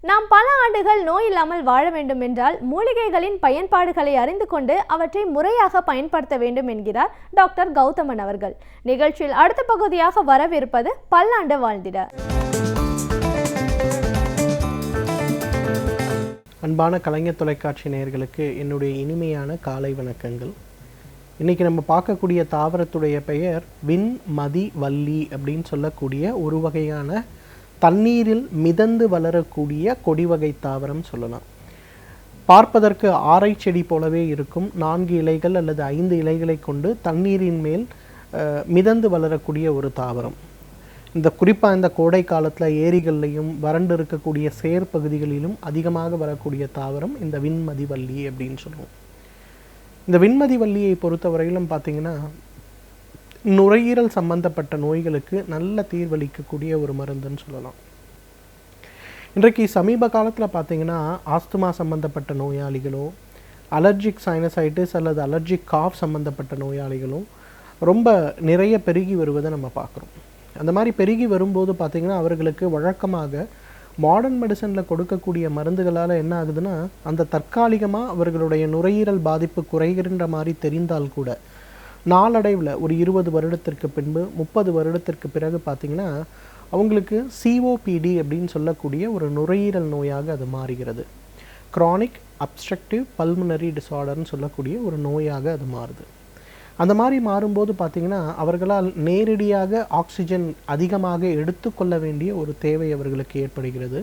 நாம் பல ஆண்டுகள் நோய் இல்லாமல் வாழ வேண்டும் என்றால் மூலிகைகளின் பயன்பாடுகளை அறிந்து கொண்டு அவற்றை முறையாக பயன்படுத்த வேண்டும் என்கிறார் டாக்டர் கௌதமன் அவர்கள். நிகழ்ச்சியில் அடுத்த பகுதியாக வரவிருப்பது பல்லாண்டு வாழ்ந்திட. அன்பான கலைஞர் தொலைக்காட்சி நேயர்களுக்கு என்னுடைய இனிமையான காலை வணக்கங்கள். இன்றைக்கி நம்ம பார்க்கக்கூடிய தாவரத்துடைய பெயர் விண்மதி வள்ளி அப்படின்னு சொல்லக்கூடிய ஒரு வகையான தண்ணீரில் மிதந்து வளரக்கூடிய கொடி வகை தாவரம் சொல்லலாம். பார்ப்பதற்கு ஆரை செடி போலவே இருக்கும். 4 இலைகள் அல்லது 5 இலைகளை கொண்டு தண்ணீரின் மேல் மிதந்து வளரக்கூடிய ஒரு தாவரம். குறிப்பாக இந்த கோடை காலத்தில் ஏரிகள்லையும் வறண்டு இருக்கக்கூடிய சேர் பகுதிகளிலும் அதிகமாக வரக்கூடிய தாவரம் இந்த விண்மதி வள்ளி அப்படின்னு சொல்லுவோம். இந்த விண்மதி வள்ளியை பொறுத்தவரையிலும் பார்த்திங்கன்னா நுரையீரல் சம்பந்தப்பட்ட நோய்களுக்கு நல்ல தீர்வளிக்கக்கூடிய ஒரு மருந்துன்னு சொல்லலாம். இன்றைக்கு சமீப காலத்தில் பார்த்திங்கன்னா ஆஸ்துமா சம்பந்தப்பட்ட நோயாளிகளோ அலர்ஜிக் சைனசைட்டிஸ் அல்லது அலர்ஜிக் காஃப் சம்பந்தப்பட்ட நோயாளிகளும் ரொம்ப நிறைய பெருகி வருவதை நம்ம பார்க்குறோம். அந்த மாதிரி பெருகி வரும்போது பார்த்திங்கன்னா அவர்களுக்கு வழக்கமாக மாடர்ன் மெடிசனில் கொடுக்கக்கூடிய மருந்துகளால் என்ன ஆகுதுன்னா அந்த தற்காலிகமாக அவர்களுடைய நுரையீரல் பாதிப்பு குறைகின்ற மாதிரி தெரிந்தால் கூட நாளடைவில் ஒரு 20 வருடத்திற்கு பின்பு 30 வருடத்திற்கு பிறகு பார்த்திங்கன்னா அவங்களுக்கு சிஓபிடி அப்படின்னு சொல்லக்கூடிய ஒரு நுரையீரல் நோயாக அது மாறுகிறது. க்ரானிக் அப்ஸ்ட்ரக்டிவ் பல்மனரி டிஸார்டர்னு சொல்லக்கூடிய ஒரு நோயாக அது மாறுது. அந்த மாதிரி மாறும்போது பார்த்திங்கன்னா அவர்களால் நேரடியாக ஆக்சிஜன் அதிகமாக எடுத்துக்கொள்ள வேண்டிய ஒரு தேவை அவர்களுக்கு ஏற்படுகிறது.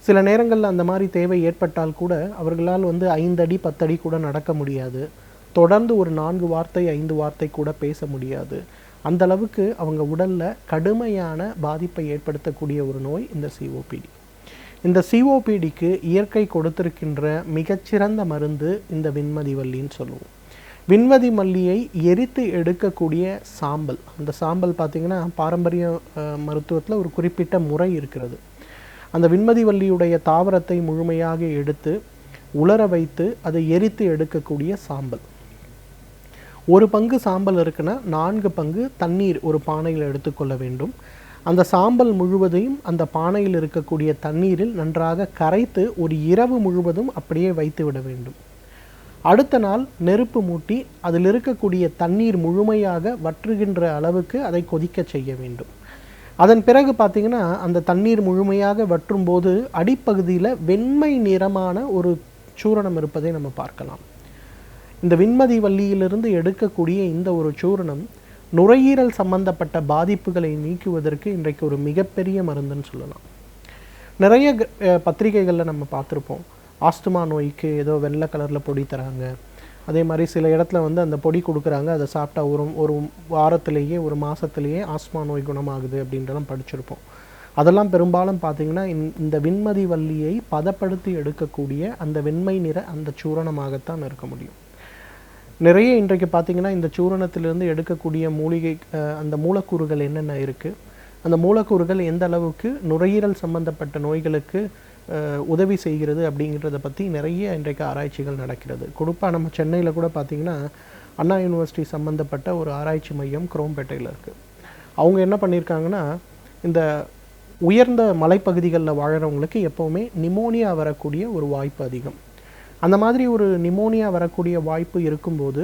சில நேரங்களில் அந்த மாதிரி தேவை ஏற்பட்டால் கூட அவர்களால் 5 அடி 10 அடி கூட நடக்க முடியாது. தொடர்ந்து ஒரு 4 வார்த்தை 5 வார்த்தை கூட பேச முடியாது. அந்த அளவுக்கு அவங்க உடலில் கடுமையான பாதிப்பை ஏற்படுத்தக்கூடிய ஒரு நோய் இந்த சிஓபிடி. இந்த சிஓபிடிக்கு இயற்கை கொடுத்திருக்கின்ற மிகச்சிறந்த மருந்து இந்த விண்மதி வள்ளின்னு சொல்லுவோம். விண்மதி மல்லியை எரித்து எடுக்கக்கூடிய சாம்பல், அந்த சாம்பல் பார்த்திங்கன்னா பாரம்பரிய மருத்துவத்தில் ஒரு குறிப்பிட்ட முறை இருக்கிறது. அந்த விண்மதி வள்ளியுடைய தாவரத்தை முழுமையாக எடுத்து உலர வைத்து அதை எரித்து எடுக்கக்கூடிய சாம்பல். 1 பங்கு சாம்பல் இருக்குன்னா 4 பங்கு தண்ணீர் ஒரு பானையில் எடுத்துக்கொள்ள வேண்டும். அந்த சாம்பல் முழுவதையும் அந்த பானையில் இருக்கக்கூடிய தண்ணீரில் நன்றாக கரைத்து ஒரு இரவு முழுவதும் அப்படியே வைத்து விட வேண்டும். அடுத்த நாள் நெருப்பு மூட்டி அதில் இருக்கக்கூடிய தண்ணீர் முழுமையாக வற்றுகின்ற அளவுக்கு அதை கொதிக்க செய்ய வேண்டும். அதன் பிறகு பார்த்திங்கன்னா அந்த தண்ணீர் முழுமையாக வற்றும் போது அடிப்பகுதியில் வெண்மை நிறமான ஒரு சூரணம் இருப்பதை நம்ம பார்க்கலாம். இந்த விண்மதி வள்ளியிலிருந்து எடுக்கக்கூடிய இந்த ஒரு சூரணம் நுரையீரல் சம்பந்தப்பட்ட பாதிப்புகளை நீக்குவதற்கு இன்றைக்கு ஒரு மிகப்பெரிய மருந்துன்னு சொல்லலாம். நிறைய பத்திரிகைகளில் நம்ம பார்த்துருப்போம், ஆஸ்துமா நோய்க்கு ஏதோ வெள்ளை கலரில் பொடி தராங்க. அதே மாதிரி சில இடத்துல அந்த பொடி கொடுக்குறாங்க, அதை சாப்பிட்டா ஒரு வாரத்திலேயே ஒரு மாதத்துலேயே ஆஸ்துமா நோய் குணமாகுது அப்படின்றலாம் படிச்சிருப்போம். அதெல்லாம் பெரும்பாலும் பார்த்திங்கன்னா இந்த விண்மதி வள்ளியை பதப்படுத்தி எடுக்கக்கூடிய அந்த வெண்மை நிற அந்த சூரணமாகத்தான் இருக்க முடியும். நிறைய இன்றைக்கு பார்த்திங்கன்னா இந்த சூரணத்திலிருந்து எடுக்கக்கூடிய மூலிகை அந்த மூலக்கூறுகள் என்னென்ன இருக்குது, அந்த மூலக்கூறுகள் எந்த அளவுக்கு நுரையீரல் சம்பந்தப்பட்ட நோய்களுக்கு உதவி செய்கிறது அப்படிங்கிறத பற்றி நிறைய இன்றைக்கு ஆராய்ச்சிகள் நடக்கிறது. குறிப்பாக நம்ம சென்னையில் கூட பார்த்திங்கன்னா அண்ணா யூனிவர்சிட்டி சம்மந்தப்பட்ட ஒரு ஆராய்ச்சி மையம் குரோம்பேட்டையில் இருக்குது. அவங்க என்ன பண்ணியிருக்காங்கன்னா இந்த உயர்ந்த மலைப்பகுதிகளில் வாழறவங்களுக்கு எப்போவுமே நிமோனியா வரக்கூடிய ஒரு வாய்ப்பு அதிகம். அந்த மாதிரி ஒரு நிமோனியா வரக்கூடிய வாய்ப்பு இருக்கும்போது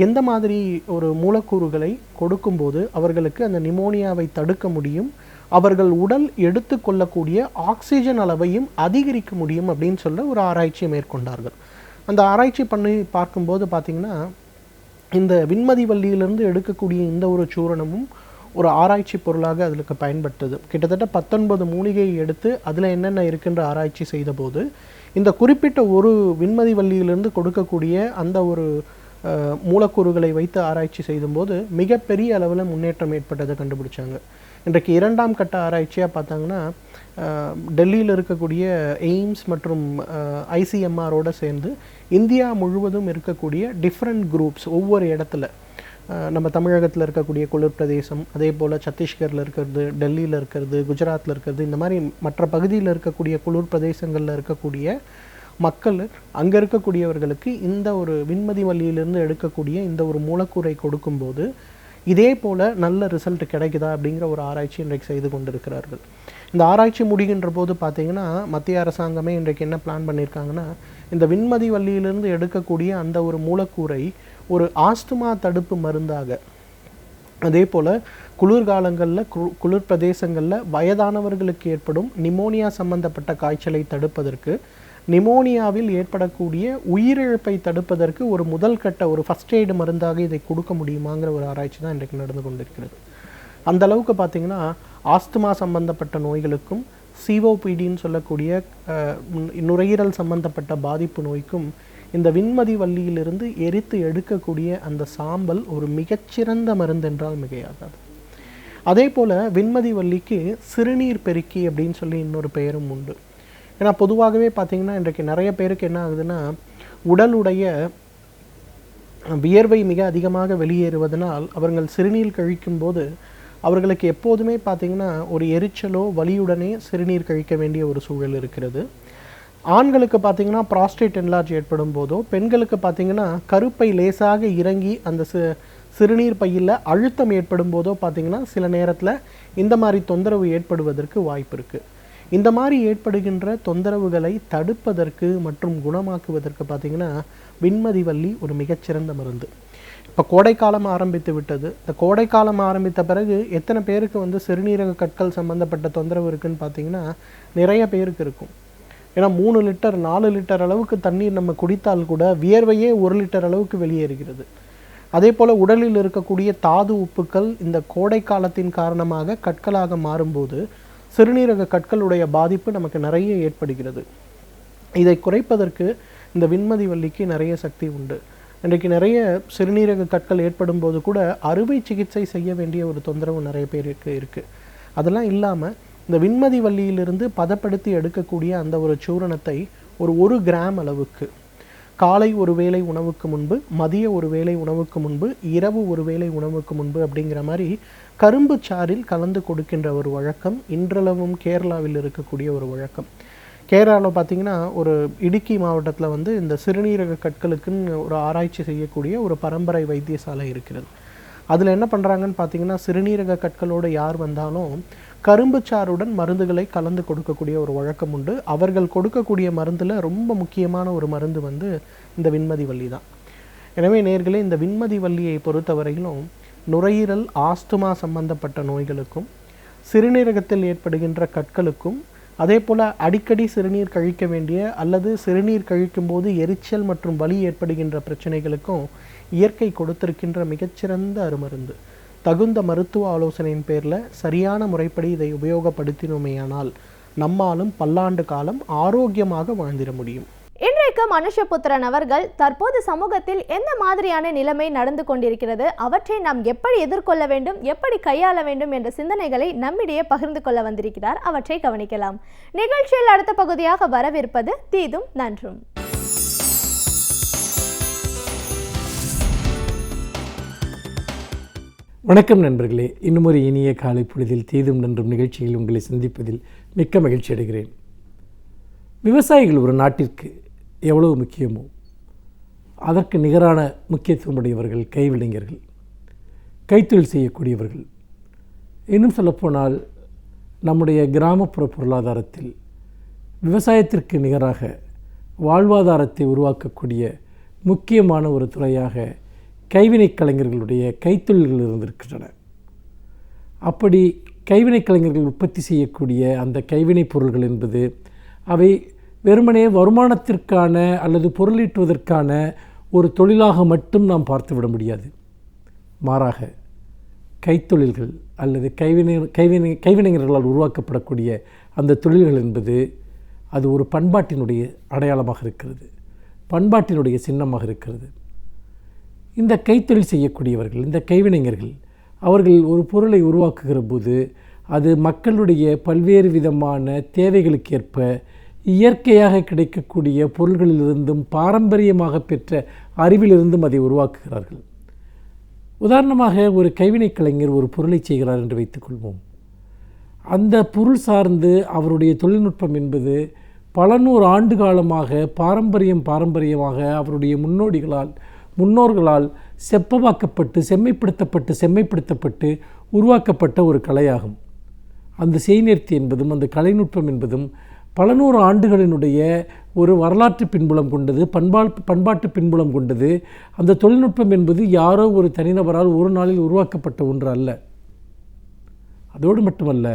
எந்த மாதிரி ஒரு மூலக்கூறுகளை கொடுக்கும்போது அவர்களுக்கு அந்த நிமோனியாவை தடுக்க முடியும், அவர்கள் உடல் எடுத்துக்கொள்ளக்கூடிய ஆக்சிஜன் அளவையும் அதிகரிக்க முடியும் அப்படின்னு சொல்ல ஒரு ஆராய்ச்சியை மேற்கொண்டார்கள். அந்த ஆராய்ச்சி பண்ணி பார்க்கும்போது பார்த்திங்கன்னா இந்த விண்மதி வள்ளியிலிருந்து எடுக்கக்கூடிய இந்த ஒரு சூரணமும் ஒரு ஆராய்ச்சி பொருளாக அதுக்கு பயன்பட்டது. கிட்டத்தட்ட 19 மூலிகையை எடுத்து அதில் என்னென்ன இருக்குன்ற ஆராய்ச்சி செய்தபோது இந்த குறிப்பிட்ட ஒரு விண்மதி வள்ளியிலிருந்து கொடுக்கக்கூடிய அந்த ஒரு மூலக்கூறுகளை வைத்து ஆராய்ச்சி செய்யும்போது மிகப்பெரிய அளவில் முன்னேற்றம் ஏற்பட்டதை கண்டுபிடிச்சாங்க. இன்றைக்கு 2ஆம் கட்ட ஆராய்ச்சியாக பார்த்தாங்கன்னா டெல்லியில் இருக்கக்கூடிய எய்ம்ஸ் மற்றும் ஐசிஎம்ஆரோடு சேர்ந்து இந்தியா முழுவதும் இருக்கக்கூடிய டிஃப்ரெண்ட் குரூப்ஸ் ஒவ்வொரு இடத்துல நம்ம தமிழகத்தில் இருக்கக்கூடிய குளிர் பிரதேசம், அதே போல் சத்தீஸ்கரில் இருக்கிறது, டெல்லியில் இருக்கிறது, குஜராத்தில் இருக்கிறது, இந்த மாதிரி மற்ற பகுதியில் இருக்கக்கூடிய குளிர் பிரதேசங்களில் இருக்கக்கூடிய மக்கள், அங்கே இருக்கக்கூடியவர்களுக்கு இந்த ஒரு விண்மதி வள்ளியிலிருந்து எடுக்கக்கூடிய இந்த ஒரு மூலக்கூறை கொடுக்கும்போது இதே போல் நல்ல ரிசல்ட் கிடைக்குதா அப்படிங்கிற ஒரு ஆராய்ச்சி இன்றைக்கு செய்து கொண்டிருக்கிறார்கள். இந்த ஆராய்ச்சி முடிகின்ற போது பார்த்திங்கன்னா மத்திய அரசாங்கமே இன்றைக்கு என்ன பிளான் பண்ணியிருக்காங்கன்னா, இந்த விண்மதி வள்ளியிலிருந்து எடுக்கக்கூடிய அந்த ஒரு மூலக்கூறை ஒரு ஆஸ்துமா தடுப்பு மருந்தாக, அதே போல் குளிர்காலங்களில் குளிர் பிரதேசங்களில் வயதானவர்களுக்கு ஏற்படும் நிமோனியா சம்பந்தப்பட்ட காய்ச்சலை தடுப்பதற்கு, நிமோனியாவில் ஏற்படக்கூடிய உயிரிழப்பை தடுப்பதற்கு ஒரு முதல் கட்ட ஒரு ஃபஸ்ட் எய்டு மருந்தாக இதை கொடுக்க முடியுமாங்கிற ஒரு ஆராய்ச்சி தான் இன்றைக்கு நடந்து கொண்டிருக்கிறது. அந்த அளவுக்கு பார்த்திங்கன்னா ஆஸ்துமா சம்பந்தப்பட்ட நோய்களுக்கும் சிஓபிடின்னு சொல்லக்கூடிய நுரையீரல் சம்பந்தப்பட்ட பாதிப்பு நோய்க்கும் இந்த விண்மதி வள்ளியிலிருந்து எரித்து எடுக்கக்கூடிய அந்த சாம்பல் ஒரு மிகச்சிறந்த மருந்து என்றால் மிகையாகாது. அதே போல் விண்மதி வள்ளிக்கு சிறுநீர் பெருக்கி அப்படின்னு சொல்லி இன்னொரு பெயரும் உண்டு. ஏன்னா பொதுவாகவே பார்த்திங்கன்னா இன்றைக்கு நிறைய பேருக்கு என்ன ஆகுதுன்னா, உடலுடைய வியர்வை மிக அதிகமாக வெளியேறுவதனால் அவர்கள் சிறுநீர் கழிக்கும்போது அவர்களுக்கு எப்போதுமே பார்த்திங்கன்னா ஒரு எரிச்சலோ வலியுடனே சிறுநீர் கழிக்க வேண்டிய ஒரு சூழல் இருக்கிறது. ஆண்களுக்கு பார்த்திங்கன்னா ப்ராஸ்டேட் என்லார்ஜ் ஏற்படும் போதோ, பெண்களுக்கு பார்த்திங்கன்னா கருப்பை லேசாக இறங்கி அந்த சிறுநீர் பையில் அழுத்தம் ஏற்படும் போதோ பார்த்திங்கன்னா சில நேரத்தில் இந்த மாதிரி தொந்தரவு ஏற்படுவதற்கு வாய்ப்பு இருக்குது. இந்த மாதிரி ஏற்படுகின்ற தொந்தரவுகளை தடுப்பதற்கு மற்றும் குணமாக்குவதற்கு பார்த்திங்கன்னா விண்மதி வள்ளி ஒரு மிகச்சிறந்த மருந்து. இப்போ கோடைக்காலம் ஆரம்பித்து விட்டது. இந்த கோடைக்காலம் ஆரம்பித்த பிறகு எத்தனை பேருக்கு வந்து சிறுநீரக கற்கள் சம்மந்தப்பட்ட தொந்தரவு இருக்குதுன்னு பார்த்திங்கன்னா நிறைய பேருக்கு இருக்கும். ஏன்னா 3 லிட்டர் 4 லிட்டர் அளவுக்கு தண்ணீர் நம்ம குடித்தால் கூட வியர்வையே 1 லிட்டர் அளவுக்கு வெளியேறுகிறது. அதே போல் உடலில் இருக்கக்கூடிய தாது உப்புக்கள் இந்த கோடை காலத்தின் காரணமாக கற்களாக மாறும்போது சிறுநீரக கற்களுடைய பாதிப்பு நமக்கு நிறைய ஏற்படுகிறது. இதை குறைப்பதற்கு இந்த விண்மதி வள்ளிக்கு நிறைய சக்தி உண்டு. இன்றைக்கு நிறைய சிறுநீரக கற்கள் ஏற்படும் போது கூட அறுவை சிகிச்சை செய்ய வேண்டிய ஒரு தொந்தரவு நிறைய பேருக்கு இருக்குது. அதெல்லாம் இல்லாமல் இந்த விண்மதி வள்ளியிலிருந்து பதப்படுத்தி எடுக்கக்கூடிய அந்த ஒரு சூரணத்தை ஒரு 1 கிராம் அளவுக்கு காலை ஒரு வேளை உணவுக்கு முன்பு, மதிய ஒரு வேளை உணவுக்கு முன்பு, இரவு ஒரு வேளை உணவுக்கு முன்பு அப்படிங்கிற மாதிரி கரும்பு சாறில் கலந்து கொடுக்கின்ற ஒரு வழக்கம் இன்றளவும் கேரளாவில் இருக்கக்கூடிய ஒரு வழக்கம். கேரளாவில் பார்த்திங்கன்னா ஒரு இடுக்கி மாவட்டத்தில் வந்து இந்த சிறுநீரக கற்களுக்குன்னு ஒரு ஆராய்ச்சி செய்யக்கூடிய ஒரு பரம்பரை வைத்தியசாலை இருக்கிறது. அதில் என்ன பண்ணுறாங்கன்னு பார்த்திங்கன்னா சிறுநீரக கற்களோடு யார் வந்தாலும் கரும்பு சாறுடன் மருந்துகளை கலந்து கொடுக்கக்கூடிய ஒரு வழக்கம் உண்டு. அவர்கள் கொடுக்கக்கூடிய மருந்தில் ரொம்ப முக்கியமான ஒரு மருந்து வந்து இந்த விண்மதி வள்ளி தான். எனவே நேர்களே, இந்த விண்மதி வள்ளியை பொறுத்தவரையிலும் நுரையீரல் ஆஸ்துமா சம்பந்தப்பட்ட நோய்களுக்கும் சிறுநீரகத்தில் ஏற்படுகின்ற கற்களுக்கும், அதே போல் அடிக்கடி சிறுநீர் கழிக்க வேண்டிய அல்லது சிறுநீர் கழிக்கும்போது எரிச்சல் மற்றும் வலி ஏற்படுகின்ற பிரச்சனைகளுக்கும் இயற்கை கொடுத்திருக்கின்ற மிகச்சிறந்த அருமருந்து. தகுந்த மருத்துவ ஆலோசனையின் பேரில் சரியான முறைப்படி இதை உபயோகப்படுத்தினோமேயானால் நம்மாலும் பல்லாண்டு காலம் ஆரோக்கியமாக வாழ்ந்திட முடியும். இன்றைக்கு மனுஷபுத்திரன் அவர்கள் தற்போது சமூகத்தில் எந்த மாதிரியான நிலைமை நடந்து கொண்டிருக்கிறது, அவற்றை நாம் எப்படி எதிர்கொள்ள வேண்டும், எப்படி கையாள வேண்டும் என்ற சிந்தனைகளை நம்மிடையே பகிர்ந்து கொள்ள வந்திருக்கிறார். அவற்றை கவனிக்கலாம். நிகழ்ச்சியில் அடுத்த பகுதியாக வரவிருப்பது தீதும் நன்றும். வணக்கம் நண்பர்களே, இன்னும் ஒரு இனிய காலை பொழுதில் தீதும் நன்றும் நிகழ்ச்சியில் உங்களை சந்திப்பதில் மிக்க மகிழ்ச்சி அடைகிறேன். விவசாயிகள் ஒரு நாட்டிற்கு எவ்வளவு முக்கியமோ அதற்கு நிகரான முக்கியத்துவமுடையவர்கள் கைவிளைஞர்கள், கைத்தொழில் செய்யக்கூடியவர்கள். இன்னும் சொல்லப்போனால் நம்முடைய கிராமப்புற பொருளாதாரத்தில் விவசாயத்திற்கு நிகராக வாழ்வாதாரத்தை உருவாக்கக்கூடிய முக்கியமான ஒரு துறையாக கைவினை கலைஞர்களுடைய கைத்தொழில்கள் இருந்திருக்கின்றன. அப்படி கைவினை கலைஞர்கள் உற்பத்தி செய்யக்கூடிய அந்த கைவினை பொருள்கள் என்பது அவை வெறுமனே வருமானத்திற்கான அல்லது பொருளீட்டுவதற்கான ஒரு தொழிலாக மட்டும் நாம் பார்த்துவிட முடியாது. மாறாக கைத்தொழில்கள் அல்லது கைவினைஞர்களால் உருவாக்கப்படக்கூடிய அந்த தொழில்கள் என்பது அது ஒரு பண்பாட்டினுடைய அடையாளமாக இருக்கிறது, பண்பாட்டினுடைய சின்னமாக இருக்கிறது. இந்த கைத்தொழில் செய்யக்கூடியவர்கள், இந்த கைவினைஞர்கள், அவர்கள் ஒரு பொருளை உருவாக்குகிற போது அது மக்களுடைய பல்வேறு விதமான தேவைகளுக்கேற்ப இயற்கையாக கிடைக்கக்கூடிய பொருள்களிலிருந்தும் பாரம்பரியமாக பெற்ற அறிவிலிருந்தும் அதை உருவாக்குகிறார்கள். உதாரணமாக ஒரு கைவினைக் கலைஞர் ஒரு பொருளை செய்கிறார் என்று வைத்துக்கொள்வோம். அந்த பொருள் சார்ந்து அவருடைய தொழில்நுட்பம் என்பது பல நூறு ஆண்டு காலமாக பாரம்பரியமாக அவருடைய முன்னோர்களால் செப்பமாக்கப்பட்டு செம்மைப்படுத்தப்பட்டு உருவாக்கப்பட்ட ஒரு கலையாகும். அந்த செய்நேர்த்தி என்பதும் அந்த கலைநுட்பம் என்பதும் பல நூறு ஆண்டுகளினுடைய ஒரு வரலாற்று பின்புலம் கொண்டது, பண்பாட்டு பின்புலம் கொண்டது. அந்த தொழில்நுட்பம் என்பது யாரோ ஒரு தனிநபரால் ஒரு நாளில் உருவாக்கப்பட்ட ஒன்று அல்ல. அதோடு மட்டுமல்ல,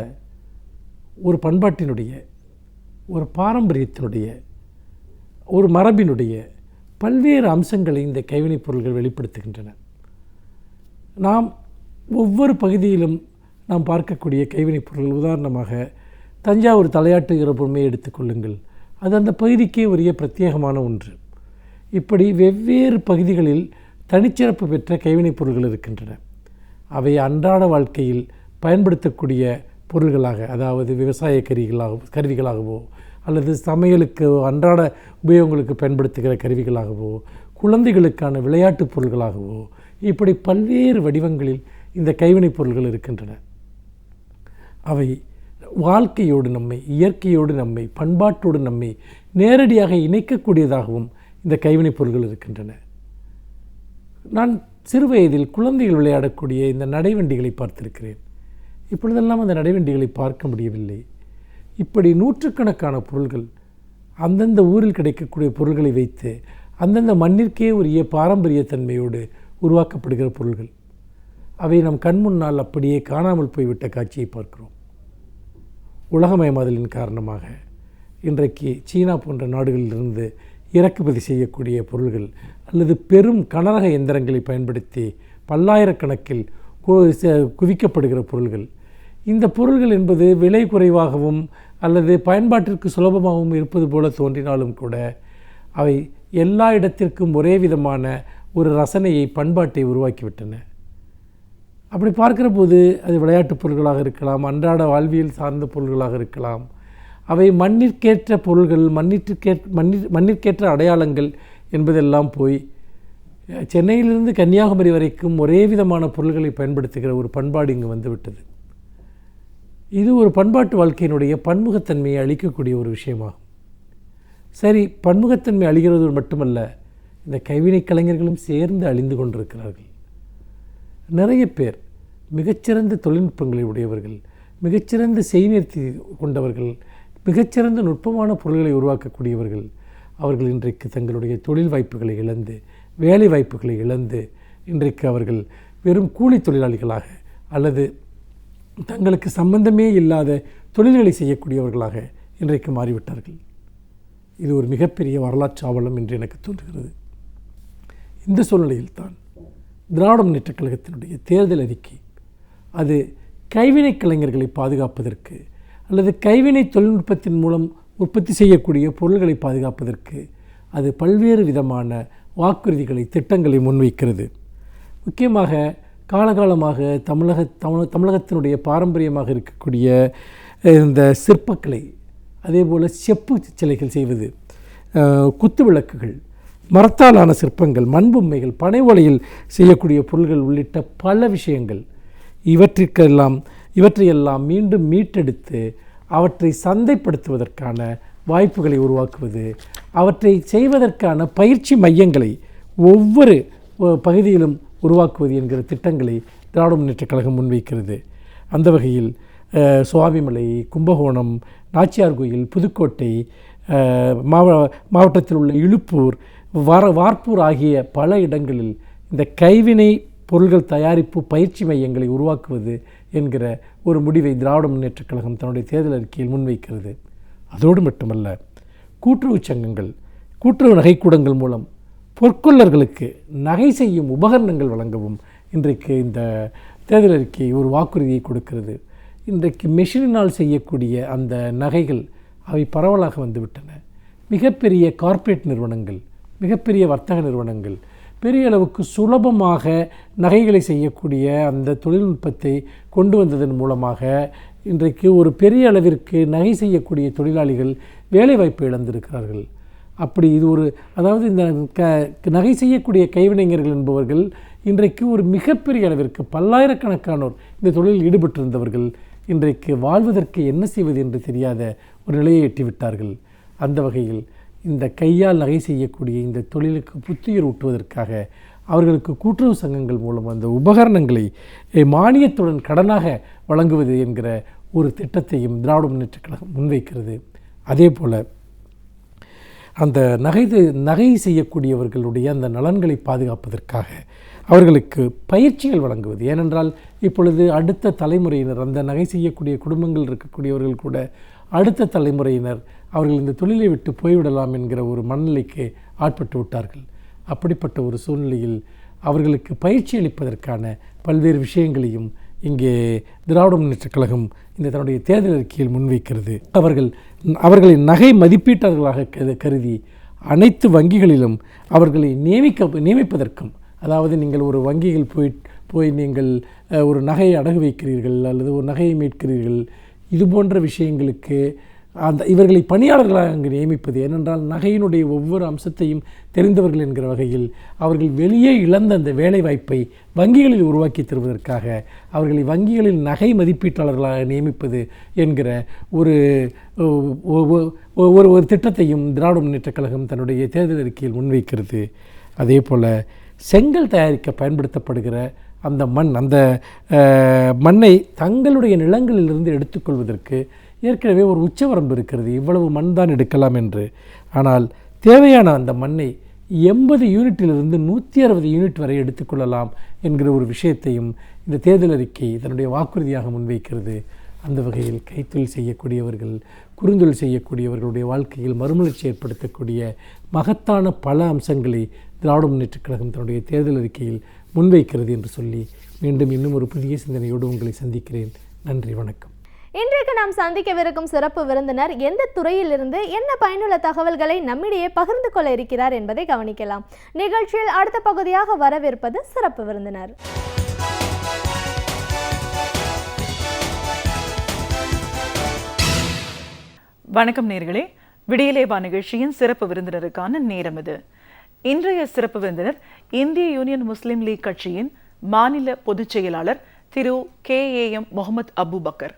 ஒரு பண்பாட்டினுடைய, ஒரு பாரம்பரியத்தினுடைய, ஒரு மரபினுடைய பல்வேறு அம்சங்களை இந்த கைவினைப் பொருள்கள் வெளிப்படுத்துகின்றன. நாம் ஒவ்வொரு பகுதியிலும் நாம் பார்க்கக்கூடிய கைவினைப் பொருள்கள், உதாரணமாக தஞ்சாவூர் தலையாட்டுகிற பொம்மையை எடுத்துக்கொள்ளுங்கள். அது அந்த பகுதிக்கே உரிய பிரத்யேகமான ஒன்று. இப்படி வெவ்வேறு பகுதிகளில் தனிச்சிறப்பு பெற்ற கைவினைப் பொருள்கள் இருக்கின்றன. அவை அன்றாட வாழ்க்கையில் பயன்படுத்தக்கூடிய பொருள்களாக, அதாவது விவசாய கருவிகளாகவோ அல்லது சமையலுக்கு அன்றாட உபயோகங்களுக்கு பயன்படுத்துகிற கருவிகளாகவோ, குழந்தைகளுக்கான விளையாட்டுப் பொருள்களாகவோ, இப்படி பல்வேறு வடிவங்களில் இந்த கைவினைப் பொருள்கள் இருக்கின்றன. அவை வாழ்க்கையோடு நம்மை, இயற்கையோடு நம்மை, பண்பாட்டோடு நம்மை நேரடியாக இணைக்கக்கூடியதாகவும் இந்த கைவினைப் பொருள்கள் இருக்கின்றன. நான் சிறுவயதில் குழந்தைகள் விளையாடக்கூடிய இந்த நடைவண்டிகளை பார்த்திருக்கிறேன். இப்பொழுதெல்லாம் அந்த நடைவண்டிகளை பார்க்க முடியவில்லை. இப்படி நூற்றுக்கணக்கான பொருள்கள், அந்தந்த ஊரில் கிடைக்கக்கூடிய பொருள்களை வைத்து அந்தந்த மண்ணிற்கே உரிய பாரம்பரியத்தன்மையோடு உருவாக்கப்படுகிற பொருள்கள், அவை நம் கண் முன்னால் அப்படியே காணாமல் போய்விட்ட காட்சியை பார்க்கிறோம். உலகமயமாதலின் காரணமாக இன்றைக்கு சீனா போன்ற நாடுகளிலிருந்து இறக்குமதி செய்யக்கூடிய பொருள்கள் அல்லது பெரும் கனரக இயந்திரங்களை பயன்படுத்தி பல்லாயிரக்கணக்கில் குவிக்கப்படுகிற பொருள்கள், இந்த பொருள்கள் என்பது விலை குறைவாகவும் அல்லது பயன்பாட்டிற்கு சுலபமாகவும் இருப்பது போல தோன்றினாலும் கூட அவை எல்லா இடத்திற்கும் ஒரே விதமான ஒரு ரசனையை, பண்பாட்டை உருவாக்கிவிட்டன. அப்படி பார்க்கிற போது அது விளையாட்டுப் பொருள்களாக இருக்கலாம், அன்றாட வாழ்வியல் சார்ந்த பொருள்களாக இருக்கலாம். அவை மண்ணிற்கேற்ற பொருள்கள், மண்ணிற்கேற்ற அடையாளங்கள் என்பதெல்லாம் போய் சென்னையிலிருந்து கன்னியாகுமரி வரைக்கும் ஒரே விதமான பொருள்களை பயன்படுத்துகிற ஒரு பண்பாடு இங்கு வந்துவிட்டது. இது ஒரு பண்பாட்டு வாழ்க்கையினுடைய பன்முகத்தன்மையை அளிக்கக்கூடிய ஒரு விஷயமாகும். சரி, பன்முகத்தன்மை அழிகிறது மட்டுமல்ல, இந்த கைவினைக் கலைஞர்களும் சேர்ந்து அழிந்து கொண்டிருக்கிறார்கள். நிறைய பேர் மிகச்சிறந்த தொழில்நுட்பங்களை உடையவர்கள், மிகச்சிறந்த செய்நேர்த்தி கொண்டவர்கள், மிகச்சிறந்த நுட்பமான பொருள்களை உருவாக்கக்கூடியவர்கள், அவர்கள் இன்றைக்கு தங்களுடைய தொழில் வாய்ப்புகளை இழந்து, வேலை வாய்ப்புகளை இழந்து, இன்றைக்கு அவர்கள் வெறும் கூலி தொழிலாளிகளாக அல்லது தங்களுக்கு சம்பந்தமே இல்லாத தொழில்களை செய்யக்கூடியவர்களாக இன்றைக்கு மாறிவிட்டார்கள். இது ஒரு மிகப்பெரிய வரலாற்று ஆவலம் என்று எனக்கு தோன்றுகிறது. இந்த சூழ்நிலையில்தான் திராவிட முன்னேற்றக் கழகத்தினுடைய தேர்தல் அறிக்கை அது கைவினைக் கலைஞர்களை பாதுகாப்பதற்கு அல்லது கைவினை தொழில்நுட்பத்தின் மூலம் உற்பத்தி செய்யக்கூடிய பொருள்களை பாதுகாப்பதற்கு அது பல்வேறு விதமான வாக்குறுதிகளை, திட்டங்களை முன்வைக்கிறது. முக்கியமாக காலகாலமாக தமிழகத்தினுடைய பாரம்பரியமாக இருக்கக்கூடிய இந்த சிற்பக்கலை, அதே போல் செப்பு சிலைகள் செய்வது, குத்து விளக்குகள், மரத்தாலான சிற்பங்கள், மண்பொம்மைகள், பனை ஓலையில் செய்யக்கூடிய பொருள்கள் உள்ளிட்ட பல விஷயங்கள், இவற்றையெல்லாம் மீண்டும் மீட்டெடுத்து அவற்றை சந்தைப்படுத்துவதற்கான வாய்ப்புகளை உருவாக்குவது, அவற்றை செய்வதற்கான பயிற்சி மையங்களை ஒவ்வொரு பகுதியிலும் உருவாக்குவது என்கிற திட்டங்களை திராவிட முன்னேற்றக் கழகம் முன்வைக்கிறது. அந்த வகையில் சுவாமிமலை, கும்பகோணம், நாச்சியார் கோயில், புதுக்கோட்டை, மாவட்டத்தில் உள்ள இழுப்பூர், வார்ப்பூர் ஆகிய பல இடங்களில் இந்த கைவினை பொருள்கள் தயாரிப்பு பயிற்சி மையங்களை உருவாக்குவது என்கிற ஒரு முடிவை திராவிட முன்னேற்றக் கழகம் தன்னுடைய தேர்தல் அறிக்கையில் முன்வைக்கிறது. அதோடு மட்டுமல்ல, கூட்டுறவு சங்கங்கள், கூட்டுறவு நகைக்கூடங்கள் மூலம் பொற்கொள்ளர்களுக்கு நகை செய்யும் உபகரணங்கள் வழங்கவும் இன்றைக்கு இந்த தேர்தல் அறிக்கை ஒரு வாக்குறுதியை கொடுக்கிறது. இன்றைக்கு மெஷினால் செய்யக்கூடிய அந்த நகைகள் அவை பரவலாக வந்துவிட்டன. மிகப்பெரிய கார்ப்பரேட் நிறுவனங்கள், மிகப்பெரிய வர்த்தக நிறுவனங்கள் பெரிய அளவுக்கு சுலபமாக நகைகளை செய்யக்கூடிய அந்த தொழில்நுட்பத்தை கொண்டு வந்ததன் மூலமாக இன்றைக்கு ஒரு பெரிய அளவிற்கு நகை செய்யக்கூடிய தொழிலாளிகள் வேலைவாய்ப்பு இழந்திருக்கிறார்கள். அப்படி இது ஒரு, அதாவது இந்த நகை செய்யக்கூடிய கைவினைஞர்கள் என்பவர்கள் இன்றைக்கு ஒரு மிகப்பெரிய அளவிற்கு பல்லாயிரக்கணக்கானோர் இந்த தொழிலில் ஈடுபட்டிருந்தவர்கள் இன்றைக்கு வாழ்வதற்கு என்ன செய்வது என்று தெரியாத ஒரு நிலையை எட்டிவிட்டார்கள். அந்த வகையில் இந்த கையால் நகை செய்யக்கூடிய இந்த தொழிலுக்கு புத்துயிர் ஊட்டுவதற்காக அவர்களுக்கு கூட்டுறவு சங்கங்கள் மூலம் அந்த உபகரணங்களை மானியத்துடன் கடனாக வழங்குவது என்கிற ஒரு திட்டத்தையும் திராவிட முன்னேற்றக் கழகம் முன்வைக்கிறது. அதே போல் அந்த நகை செய்யக்கூடியவர்களுடைய அந்த நலன்களை பாதுகாப்பதற்காக அவர்களுக்கு பயிற்சிகள் வழங்குவது. ஏனென்றால் இப்பொழுது அடுத்த தலைமுறையினர், அந்த நகை செய்யக்கூடிய குடும்பங்கள் இருக்கக்கூடியவர்கள் கூட அடுத்த தலைமுறையினர் அவர்கள் இந்த தொழிலை விட்டு போய்விடலாம் என்கிற ஒரு மனநிலைக்கு ஆட்பட்டு விட்டார்கள். அப்படிப்பட்ட ஒரு சூழ்நிலையில் அவர்களுக்கு பயிற்சி அளிப்பதற்கான பல்வேறு விஷயங்களையும் இங்கே திராவிட முன்னேற்றக் கழகம் இந்த தன்னுடைய தேர்தல் அறிக்கையில் முன்வைக்கிறது. அவர்களின் நகை மதிப்பீட்டாளர்களாக கருதி அனைத்து வங்கிகளிலும் அவர்களை நியமிப்பதற்கும், அதாவது நீங்கள் ஒரு வங்கியில் போய் நீங்கள் ஒரு நகையை அடகு வைக்கிறீர்கள் அல்லது ஒரு நகையை மீட்கிறீர்கள், இது போன்ற விஷயங்களுக்கு இவர்களை பணியாளர்களாக அங்கு நியமிப்பது. ஏனென்றால் நகையினுடைய ஒவ்வொரு அம்சத்தையும் தெரிந்தவர்கள் என்கிற வகையில் அவர்கள் வெளியே இழந்த அந்த வேலை வாய்ப்பை வங்கிகளில் உருவாக்கி தருவதற்காக அவர்களை வங்கிகளில் நகை மதிப்பீட்டாளர்களாக நியமிப்பது என்கிற ஒரு திட்டத்தையும் திராவிட முன்னேற்றக் கழகம் தன்னுடைய தேர்தல் அறிக்கையில் முன்வைக்கிறது. அதே போல் செங்கல் தயாரிக்க பயன்படுத்தப்படுகிற அந்த மண்ணை தங்களுடைய நிலங்களிலிருந்து எடுத்துக்கொள்வதற்கு ஏற்கனவே ஒரு உச்சவரம்பு இருக்கிறது, இவ்வளவு மண் தான் எடுக்கலாம் என்று. ஆனால் தேவையான அந்த மண்ணை 80 யூனிட்டிலிருந்து 160 யூனிட் வரை எடுத்துக்கொள்ளலாம் என்கிற ஒரு விஷயத்தையும் இந்த தேர்தல் அறிக்கை தன்னுடைய வாக்குறுதியாக முன்வைக்கிறது. அந்த வகையில் கைத்தொழில் செய்யக்கூடியவர்கள், குறுந்தொழில் செய்யக்கூடியவர்களுடைய வாழ்க்கையில் மறுமலர்ச்சி ஏற்படுத்தக்கூடிய மகத்தான பல அம்சங்களை திராவிட முன்னேற்றக் கழகம் தன்னுடைய தேர்தல் அறிக்கையில் முன்வைக்கிறது என்று சொல்லி மீண்டும் இன்னும் ஒரு புதிய சிந்தனையோடு உங்களை சந்திக்கிறேன். நன்றி, வணக்கம். இன்றைக்கு நாம் சந்திக்கவிருக்கும் சிறப்பு விருந்தினர் எந்த துறையிலிருந்து என்ன பயனுள்ள தகவல்களை நம்மிடையே பகிர்ந்து கொள்ள இருக்கிறார் என்பதை கவனிக்கலாம். நிகழ்ச்சியில் அடுத்த பகுதியாக வரவிருப்பது சிறப்பு விருந்தினர். வணக்கம் நேர்களே, விடியலேவா நிகழ்ச்சியின் சிறப்பு விருந்தினருக்கான நேரம் இது. இன்றைய சிறப்பு விருந்தினர் இந்திய யூனியன் முஸ்லீம் லீக் கட்சியின் மாநில பொதுச் செயலாளர் திரு KAM முகமது அபுபக்கர்.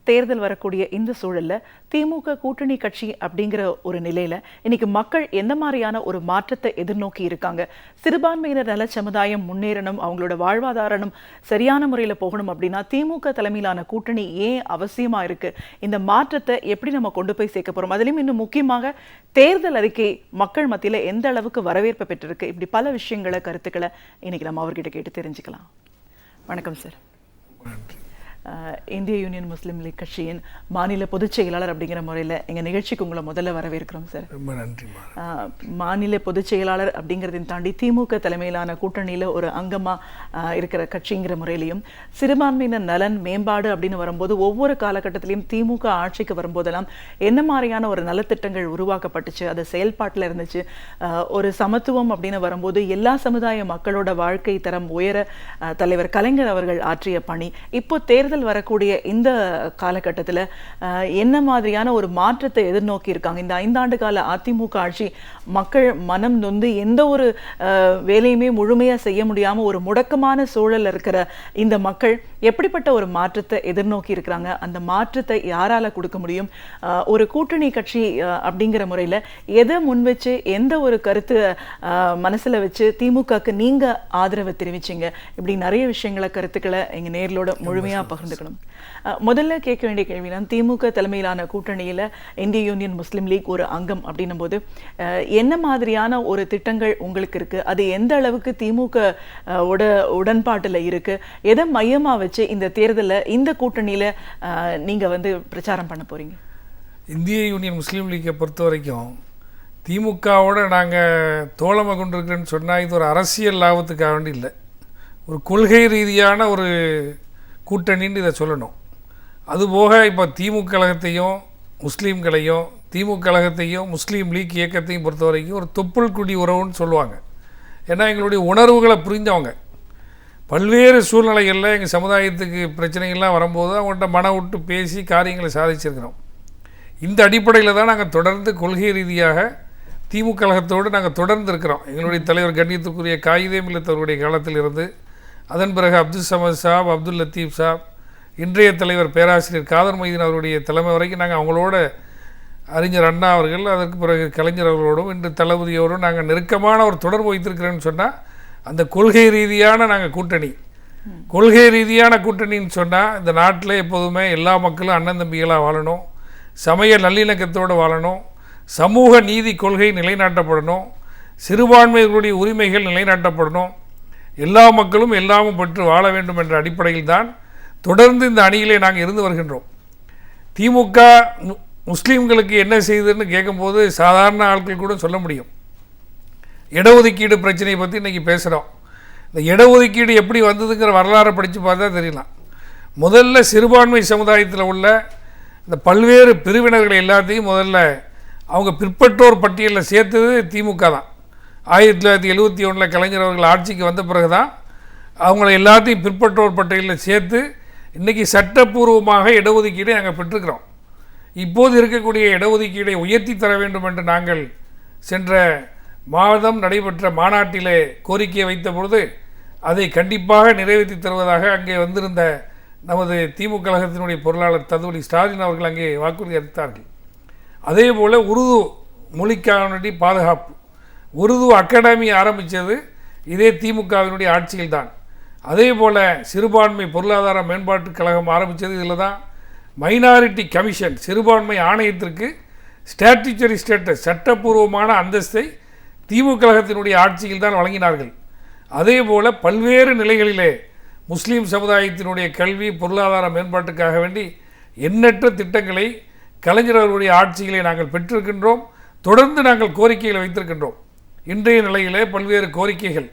தேர்தல் வரக்கூடிய இந்த சூழல்ல திமுக கூட்டணி கட்சி அப்படிங்கிற ஒரு நிலையில இன்னைக்கு மக்கள் எந்த மாதிரியான ஒரு மாற்றத்தை எதிர்நோக்கி இருக்காங்க, சிறுபான்மையினர் நல சமுதாயம் முன்னேறணும், அவங்களோட வாழ்வாதாரம் சரியான முறையில் போகணும் அப்படின்னா திமுக தலைமையிலான கூட்டணி ஏன் அவசியமா இருக்கு, இந்த மாற்றத்தை எப்படி நம்ம கொண்டு போய் சேர்க்க போறோம், அதிலும் இன்னும் முக்கியமாக தேர்தல் அறிக்கை மக்கள் மத்தியில எந்த அளவுக்கு வரவேற்பு பெற்றிருக்கு, இப்படி பல விஷயங்களை கருத்துக்களை இன்னைக்கு நம்ம அவர்கிட்ட கேட்டு தெரிஞ்சுக்கலாம். வணக்கம் சார். இந்திய யூனியன் முஸ்லீம் லீக் கட்சியின் மாநில பொதுச் செயலாளர் அப்படிங்கிற முறையில் எங்கள் நிகழ்ச்சிக்கு உங்களை முதல்ல வரவேற்கிறோம் சார். ரொம்ப நன்றி. மாநில பொதுச் செயலாளர் அப்படிங்கிறதையும் தாண்டி திமுக தலைமையிலான கூட்டணியில் ஒரு அங்கமாக இருக்கிற கட்சிங்கிற முறையிலையும் சிறுபான்மையினர் நலன் மேம்பாடு அப்படின்னு வரும்போது ஒவ்வொரு காலகட்டத்திலையும் திமுக ஆட்சிக்கு வரும்போதெல்லாம் என்ன மாதிரியான ஒரு நலத்திட்டங்கள் உருவாக்கப்பட்டுச்சு, அது செயல்பாட்டில் இருந்துச்சு, ஒரு சமத்துவம் அப்படின்னு வரும்போது எல்லா சமுதாய மக்களோட வாழ்க்கை தரம் உயர தலைவர் கலைஞர் அவர்கள் ஆற்றிய பணி, இப்போ தேர்தல் வரக்கூடிய இந்த காலகட்டத்தில் என்ன மாதிரியான ஒரு மாற்றத்தை எதிர்நோக்கி இருக்காங்க, இந்த 5 ஆண்டு கால அதிமுக ஆட்சி மக்கள் மனம் நொந்து எந்த ஒரு வேலையுமே முழுமையா செய்ய முடியாம ஒரு முடக்கமான சூழல் இருக்கிற இந்த மக்கள் எப்படிப்பட்ட ஒரு மாற்றத்தை எதிர்நோக்கி இருக்கிறாங்க, அந்த மாற்றத்தை யாரால கொடுக்க முடியும், ஒரு கூட்டணி கட்சி அப்படிங்கிற முறையில் எதை முன் வச்சு எந்த ஒரு கருத்து மனசுல வச்சு திமுகக்கு நீங்க ஆதரவு தெரிவிச்சீங்க, இப்படி நிறைய விஷயங்களை கருத்துக்களை எங்க நேர்களோட முழுமையா பகிர்ந்துக்கணும். முதல்ல கேட்க வேண்டிய கேள்வினா, திமுக தலைமையிலான கூட்டணியில இந்திய யூனியன் முஸ்லீம் லீக் ஒரு அங்கம் அப்படின்னும் போது என்ன மாதிரியான ஒரு திட்டங்கள் உங்களுக்கு இருக்கு, அது எந்த அளவுக்கு திமுக உடன்பாட்டுல இருக்கு, எதை மையமா வச்சு இந்த தேர்தலில் இந்த கூட்டணியில நீங்க பிரச்சாரம் பண்ண போறீங்க? இந்திய யூனியன் முஸ்லீம் லீக்கை பொறுத்த வரைக்கும் திமுகவோட நாங்கள் தோழமை கொண்டிருக்கிறேன்னு சொன்னால் இது ஒரு அரசியல் லாபத்துக்காக வேண்டி இல்லை, ஒரு கொள்கை ரீதியான ஒரு கூட்டணின்னு இதை சொல்லணும். அதுபோக இப்போ திமுக கழகத்தையும் முஸ்லீம்களையும் திமுக கழகத்தையும் முஸ்லீம் லீக் இயக்கத்தையும் பொறுத்த வரைக்கும் ஒரு தொப்புள் குடி உறவுன்னு சொல்லுவாங்க. ஏன்னா எங்களுடைய உணர்வுகளை புரிஞ்சவங்க. பல்வேறு சூழ்நிலைகளில் எங்கள் சமுதாயத்துக்கு பிரச்சனைகள்லாம் வரும்போது அவங்கள்ட்ட மனம் விட்டு பேசி காரியங்களை சாதிச்சிருக்கிறோம். இந்த அடிப்படையில் தான் நாங்கள் தொடர்ந்து கொள்கை ரீதியாக திமுக கழகத்தோடு நாங்கள் தொடர்ந்து இருக்கிறோம். எங்களுடைய தலைவர் கண்ணியத்துக்குரிய காயிதே மில்லத் அவருடைய காலத்தில் இருந்து, அதன் பிறகு அப்துல் சமத் சாப், அப்துல் லத்தீப் சாப், இன்றைய தலைவர் பேராசிரியர் காதர் மொய்தீன் அவருடைய தலைமை வரைக்கும் நாங்கள் அவங்களோட, அறிஞர் அண்ணா அவர்கள், அதற்கு பிறகு கலைஞர் அவர்களோடும், இன்று தளபதியோடும் நாங்கள் நெருக்கமான ஒரு தொடர்பு வைத்திருக்கிறேன்னு சொன்னால் அந்த கொள்கை ரீதியான நாங்கள் கூட்டணி. கொள்கை ரீதியான கூட்டணின்னு சொன்னால் இந்த நாட்டில் எப்போதுமே எல்லா மக்களும் அண்ணன் தம்பிகளாக வாழணும், சமய நல்லிணக்கத்தோடு வாழணும், சமூக நீதி கொள்கை நிலைநாட்டப்படணும், சிறுபான்மையினருடைய உரிமைகள் நிலைநாட்டப்படணும், எல்லா மக்களும் எல்லாமும் பெற்று வாழ வேண்டும் என்ற அடிப்படையில் தான் தொடர்ந்து இந்த அணியிலே நாங்கள் இருந்து வருகின்றோம். திமுக முஸ்லீம்களுக்கு என்ன செய்யுதுன்னு கேட்கும்போது சாதாரண ஆட்கள் கூட சொல்ல முடியும். இடஒதுக்கீடு பிரச்சனையை பற்றி இன்றைக்கி பேசுகிறோம். இந்த இடஒதுக்கீடு எப்படி வந்ததுங்கிற வரலாறை படித்து பார்த்தா தெரியலாம். முதல்ல சிறுபான்மை சமுதாயத்தில் உள்ள இந்த பல்வேறு பிரிவினர்களை எல்லாத்தையும் முதல்ல அவங்க பிற்பட்டோர் பட்டியலில் சேர்த்தது திமுக தான். 1971 கலைஞர் அவர்கள் ஆட்சிக்கு வந்த பிறகு தான் அவங்கள எல்லாத்தையும் பிற்பட்டோர் பட்டியலில் சேர்த்து இன்றைக்கி சட்டப்பூர்வமாக இடஒதுக்கீடை நாங்கள் பெற்றுக்கிறோம். இப்போது இருக்கக்கூடிய இடஒதுக்கீடை உயர்த்தி தர வேண்டும் என்று நாங்கள் சென்ற மாதம் நடைபெற்ற மாநாட்டிலே கோரிக்கையை வைத்த பொழுது அதை கண்டிப்பாக நிறைவேற்றி தருவதாக அங்கே வந்திருந்த நமது திமுக கழகத்தினுடைய பொருளாளர் ததுவலி ஸ்டாலின் அவர்கள் அங்கே வாக்குறுதி அளித்தார்கள். அதே போல் உருது மொழிக்கான பாதுகாப்பு, உருது அகாடமி ஆரம்பித்தது இதே திமுகவினுடைய ஆட்சியில்தான். அதே போல் சிறுபான்மை பொருளாதார மேம்பாட்டுக் கழகம் ஆரம்பித்தது இதில் தான். மைனாரிட்டி கமிஷன், சிறுபான்மை ஆணையத்திற்கு ஸ்டாட்யூட்டரி ஸ்டேட்டஸ், சட்டப்பூர்வமான அந்தஸ்தை திமுக கழகத்தினுடைய ஆட்சியில் தான் வழங்கினார்கள். அதே போல் பல்வேறு நிலைகளிலே முஸ்லீம் சமுதாயத்தினுடைய கல்வி பொருளாதார மேம்பாட்டுக்காக வேண்டி எண்ணற்ற திட்டங்களை கலைஞர் அவர்களுடைய ஆட்சியிலே நாங்கள் பெற்றிருக்கின்றோம். தொடர்ந்து நாங்கள் கோரிக்கைகளை வைத்திருக்கின்றோம். இன்றைய நிலையிலே பல்வேறு கோரிக்கைகள்,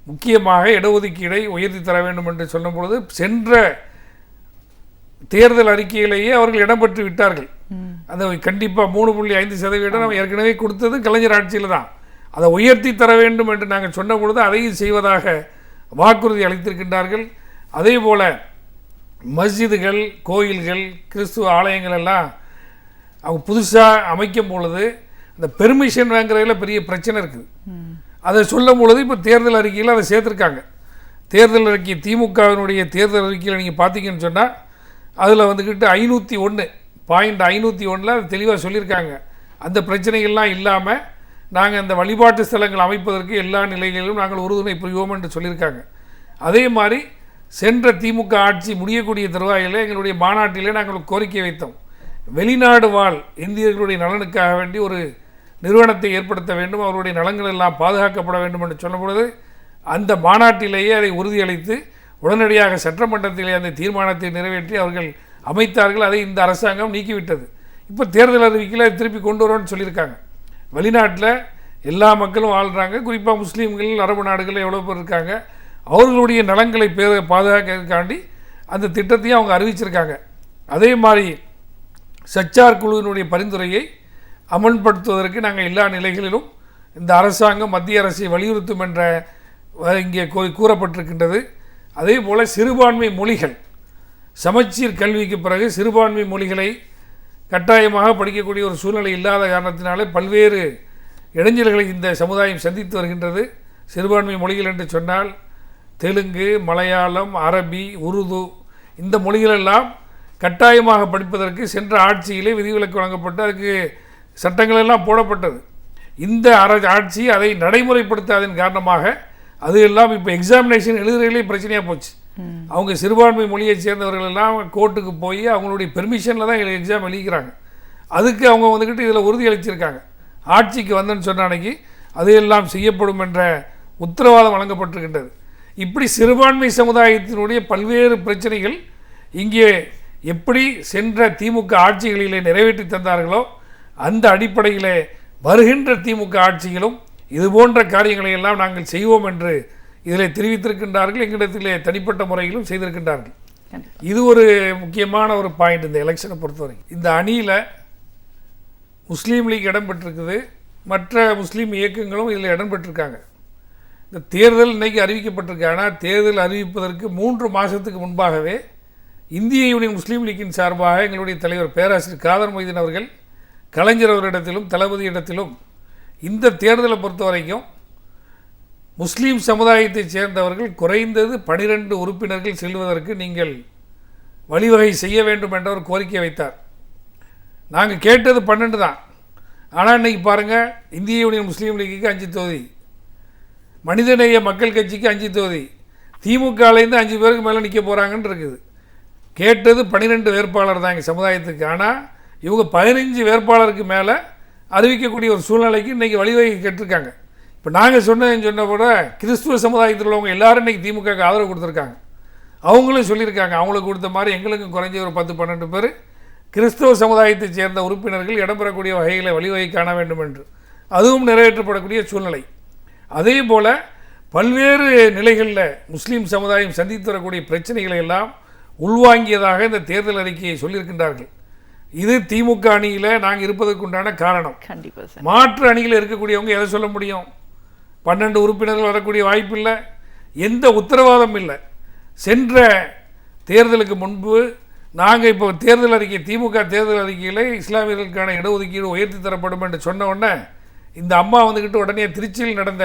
முக்கியமாக இடஒதுக்கீடை உயர்த்தி தர வேண்டும் என்று சொன்ன பொழுது சென்ற தேர்தல் அறிக்கையிலேயே அவர்கள் இடம்பெற்று விட்டார்கள். அந்த கண்டிப்பாக 3.5% நம்ம ஏற்கனவே கொடுத்தது கலைஞர் ஆட்சியில் தான். அதை உயர்த்தி தர வேண்டும் என்று நாங்கள் சொன்ன பொழுது அதையும் செய்வதாக வாக்குறுதி அளித்திருக்கின்றார்கள். அதே போல் மஸ்ஜிதுகள், கோயில்கள், கிறிஸ்துவ ஆலயங்கள் எல்லாம் அவங்க புதுசாக அமைக்கும் பொழுது இந்த பெர்மிஷன் வாங்குறதுல பெரிய பிரச்சனை இருக்குது. அதை சொல்லும் பொழுது இப்போ தேர்தல் அறிக்கையில் அதை சேர்த்துருக்காங்க. தேர்தல் அறிக்கை, திமுகவினுடைய தேர்தல் அறிக்கையில் நீங்கள் பார்த்தீங்கன்னு சொன்னால் அதில் வந்துக்கிட்டு 501.501 அது தெளிவாக சொல்லியிருக்காங்க. அந்த பிரச்சனைகள்லாம் இல்லாமல் நாங்கள் அந்த வழிபாட்டு ஸ்தலங்கள் அமைப்பதற்கு எல்லா நிலைகளிலும் நாங்கள் உறுதுணை புரிவோம் என்று சொல்லியிருக்காங்க. அதே மாதிரி சென்ற திமுக ஆட்சி முடியக்கூடிய தருவாயில் எங்களுடைய மாநாட்டிலே நாங்கள் கோரிக்கை வைத்தோம். வெளிநாடு வாழ் இந்தியர்களுடைய நலனுக்காக வேண்டி ஒரு நிறுவனத்தை ஏற்படுத்த வேண்டும், அவருடைய நலன்கள் எல்லாம் பாதுகாக்கப்பட வேண்டும் என்று சொன்ன பொழுது அந்த மாநாட்டிலேயே அதை உறுதியளித்து உடனடியாக சட்டமன்றத்திலே அந்த தீர்மானத்தை நிறைவேற்றி அவர்கள் அமைத்தார்கள். அதை இந்த அரசாங்கம் நீக்கிவிட்டது. இப்போ தேர்தல் அறிவிக்கையில் அதை திருப்பி கொண்டு வரோன்னு சொல்லியிருக்காங்க. வெளிநாட்டில் எல்லா மக்களும் வாழ்கிறாங்க, குறிப்பாக முஸ்லீம்கள், அரபு நாடுகள் எவ்வளோ பேர் இருக்காங்க, அவர்களுடைய நலன்களை பாதுகாக்கிறதுக்காண்டி அந்த திட்டத்தையும் அவங்க அறிவிச்சிருக்காங்க. அதே மாதிரி சச்சார் குழுவினுடைய பரிந்துரையை அமல்படுத்துவதற்கு நாங்கள் எல்லா நிலைகளிலும் இந்த அரசாங்கம் மத்திய அரசை வலியுறுத்தும் என்ற இங்கே கூறப்பட்டிருக்கின்றது. அதே போல் சிறுபான்மை மொழிகள், சமச்சீர் கல்விக்கு பிறகு சிறுபான்மை மொழிகளை கட்டாயமாக படிக்கக்கூடிய ஒரு சூழ்நிலை இல்லாத காரணத்தினாலே பல்வேறு இடைஞ்சல்களை இந்த சமுதாயம் சந்தித்து வருகின்றது. சிறுபான்மை மொழிகள் என்று சொன்னால் தெலுங்கு, மலையாளம், அரபி, உருது இந்த மொழிகளெல்லாம் கட்டாயமாக படிப்பதற்கு சென்ற ஆட்சியிலே விதிவிலக்கு வழங்கப்பட்டு அதுக்கு சட்டங்கள் எல்லாம் போடப்பட்டது. இந்த ஆட்சி அதை நடைமுறைப்படுத்தாதன் காரணமாக அது எல்லாம் இப்போ எக்ஸாமினேஷன் எழுதுறதுலேயே பிரச்சனையாக போச்சு. அவங்க சிறுபான்மை மொழியை சேர்ந்தவர்கள் எல்லாம் கோர்ட்டுக்கு போய் அவங்களுடைய பெர்மிஷனில் தான் எக்ஸாம் எழுதிக்கிறாங்க. அதுக்கு அவங்க வந்துக்கிட்டு இதில் உறுதி அளிச்சிருக்காங்க. ஆட்சிக்கு வந்தேன்னு சொன்ன அன்னைக்கு அதையெல்லாம் செய்யப்படும் என்ற உத்தரவாதம் வழங்கப்பட்டிருக்கின்றது. இப்படி சிறுபான்மை சமுதாயத்தினுடைய பல்வேறு பிரச்சனைகள் இங்கே எப்படி சென்ற திமுக ஆட்சிகளிலே நிறைவேற்றி தந்தார்களோ அந்த அடிப்படையிலே வருகின்ற திமுக ஆட்சிகளும் இதுபோன்ற காரியங்களை எல்லாம் நாங்கள் செய்வோம் என்று இதில் தெரிவித்திருக்கின்றார்கள். எங்களிடத்திலே தனிப்பட்ட முறையிலும் செய்திருக்கின்றார்கள். இது ஒரு முக்கியமான ஒரு பாயிண்ட் இந்த எலெக்ஷனை பொறுத்தவரை. இந்த அணியில் முஸ்லீம் லீக் இடம் பெற்றிருக்குது, மற்ற முஸ்லீம் இயக்கங்களும் இதில் இடம் பெற்றிருக்காங்க. இந்த தேர்தல் இன்றைக்கி அறிவிக்கப்பட்டிருக்கு. ஆனால் தேர்தல் அறிவிப்பதற்கு 3 மாதத்துக்கு முன்பாகவே இந்திய யூனியன் முஸ்லீம் லீக்கின் சார்பாக எங்களுடைய தலைவர் பேராசிரியர் காதர் மொய்தீன் அவர்கள் கலைஞர் அவரிடத்திலும் தளபதி இடத்திலும் இந்த தேர்தலை பொறுத்த வரைக்கும் முஸ்லீம் சமுதாயத்தைச் சேர்ந்தவர்கள் குறைந்தது 12 உறுப்பினர்கள் செல்வதற்கு நீங்கள் வழிவகை செய்ய வேண்டும் என்ற ஒரு கோரிக்கை வைத்தார். நாங்கள் கேட்டது 12 தான். ஆனால் இன்றைக்கி பாருங்கள், இந்திய யூனியன் முஸ்லீம் லீக்குக்கு 5 தொகுதி, மனிதநேய மக்கள் கட்சிக்கு 5 தொகுதி, திமுகலேருந்து 5 பேருக்கு மேலே நிற்க போகிறாங்கன்னு இருக்குது. கேட்டது 12 வேட்பாளர் தான் எங்கள் சமுதாயத்துக்கு. ஆனால் இவங்க 15 வேட்பாளருக்கு மேலே அறிவிக்கக்கூடிய ஒரு சூழ்நிலைக்கு இன்றைக்கி வழிவகை கேட்டிருக்காங்க. இப்போ நாங்கள் சொன்ன கூட கிறிஸ்துவ சமுதாயத்தில் உள்ளவங்க எல்லாரும் இன்றைக்கி திமுகவுக்கு ஆதரவு கொடுத்துருக்காங்க. அவங்களும் சொல்லியிருக்காங்க, அவங்களுக்கு கொடுத்த மாதிரி எங்களுக்கும் குறைஞ்ச ஒரு 10-12 பேர் கிறிஸ்தவ சமுதாயத்தைச் சேர்ந்த உறுப்பினர்கள் இடம்பெறக்கூடிய வகையில் வழிவகை காண வேண்டும் என்று. அதுவும் நிறைவேற்றப்படக்கூடிய சூழ்நிலை. அதே போல் பல்வேறு நிலைகளில் முஸ்லீம் சமுதாயம் சந்தித்து வரக்கூடிய பிரச்சனைகளை எல்லாம் உள்வாங்கியதாக இந்த தேர்தல் அறிக்கையை சொல்லியிருக்கின்றார்கள். இது திமுக அணியில் நாங்கள் இருப்பதற்குண்டான காரணம். கண்டிப்பாக சார். மாற்று அணியில் இருக்கக்கூடியவங்க எதை சொல்ல முடியும்? 12 உறுப்பினர்கள் வரக்கூடிய வாய்ப்பு இல்லை, எந்த உத்தரவாதம் இல்லை. சென்ற தேர்தலுக்கு முன்பு நாங்கள் இப்போ தேர்தல் அறிக்கை, திமுக தேர்தல் அறிக்கையில் இஸ்லாமியர்களுக்கான இடஒதுக்கீடு உயர்த்தி தரப்படும் என்று சொன்ன உடனே இந்த அம்மா வந்துக்கிட்டு உடனே திருச்சியில் நடந்த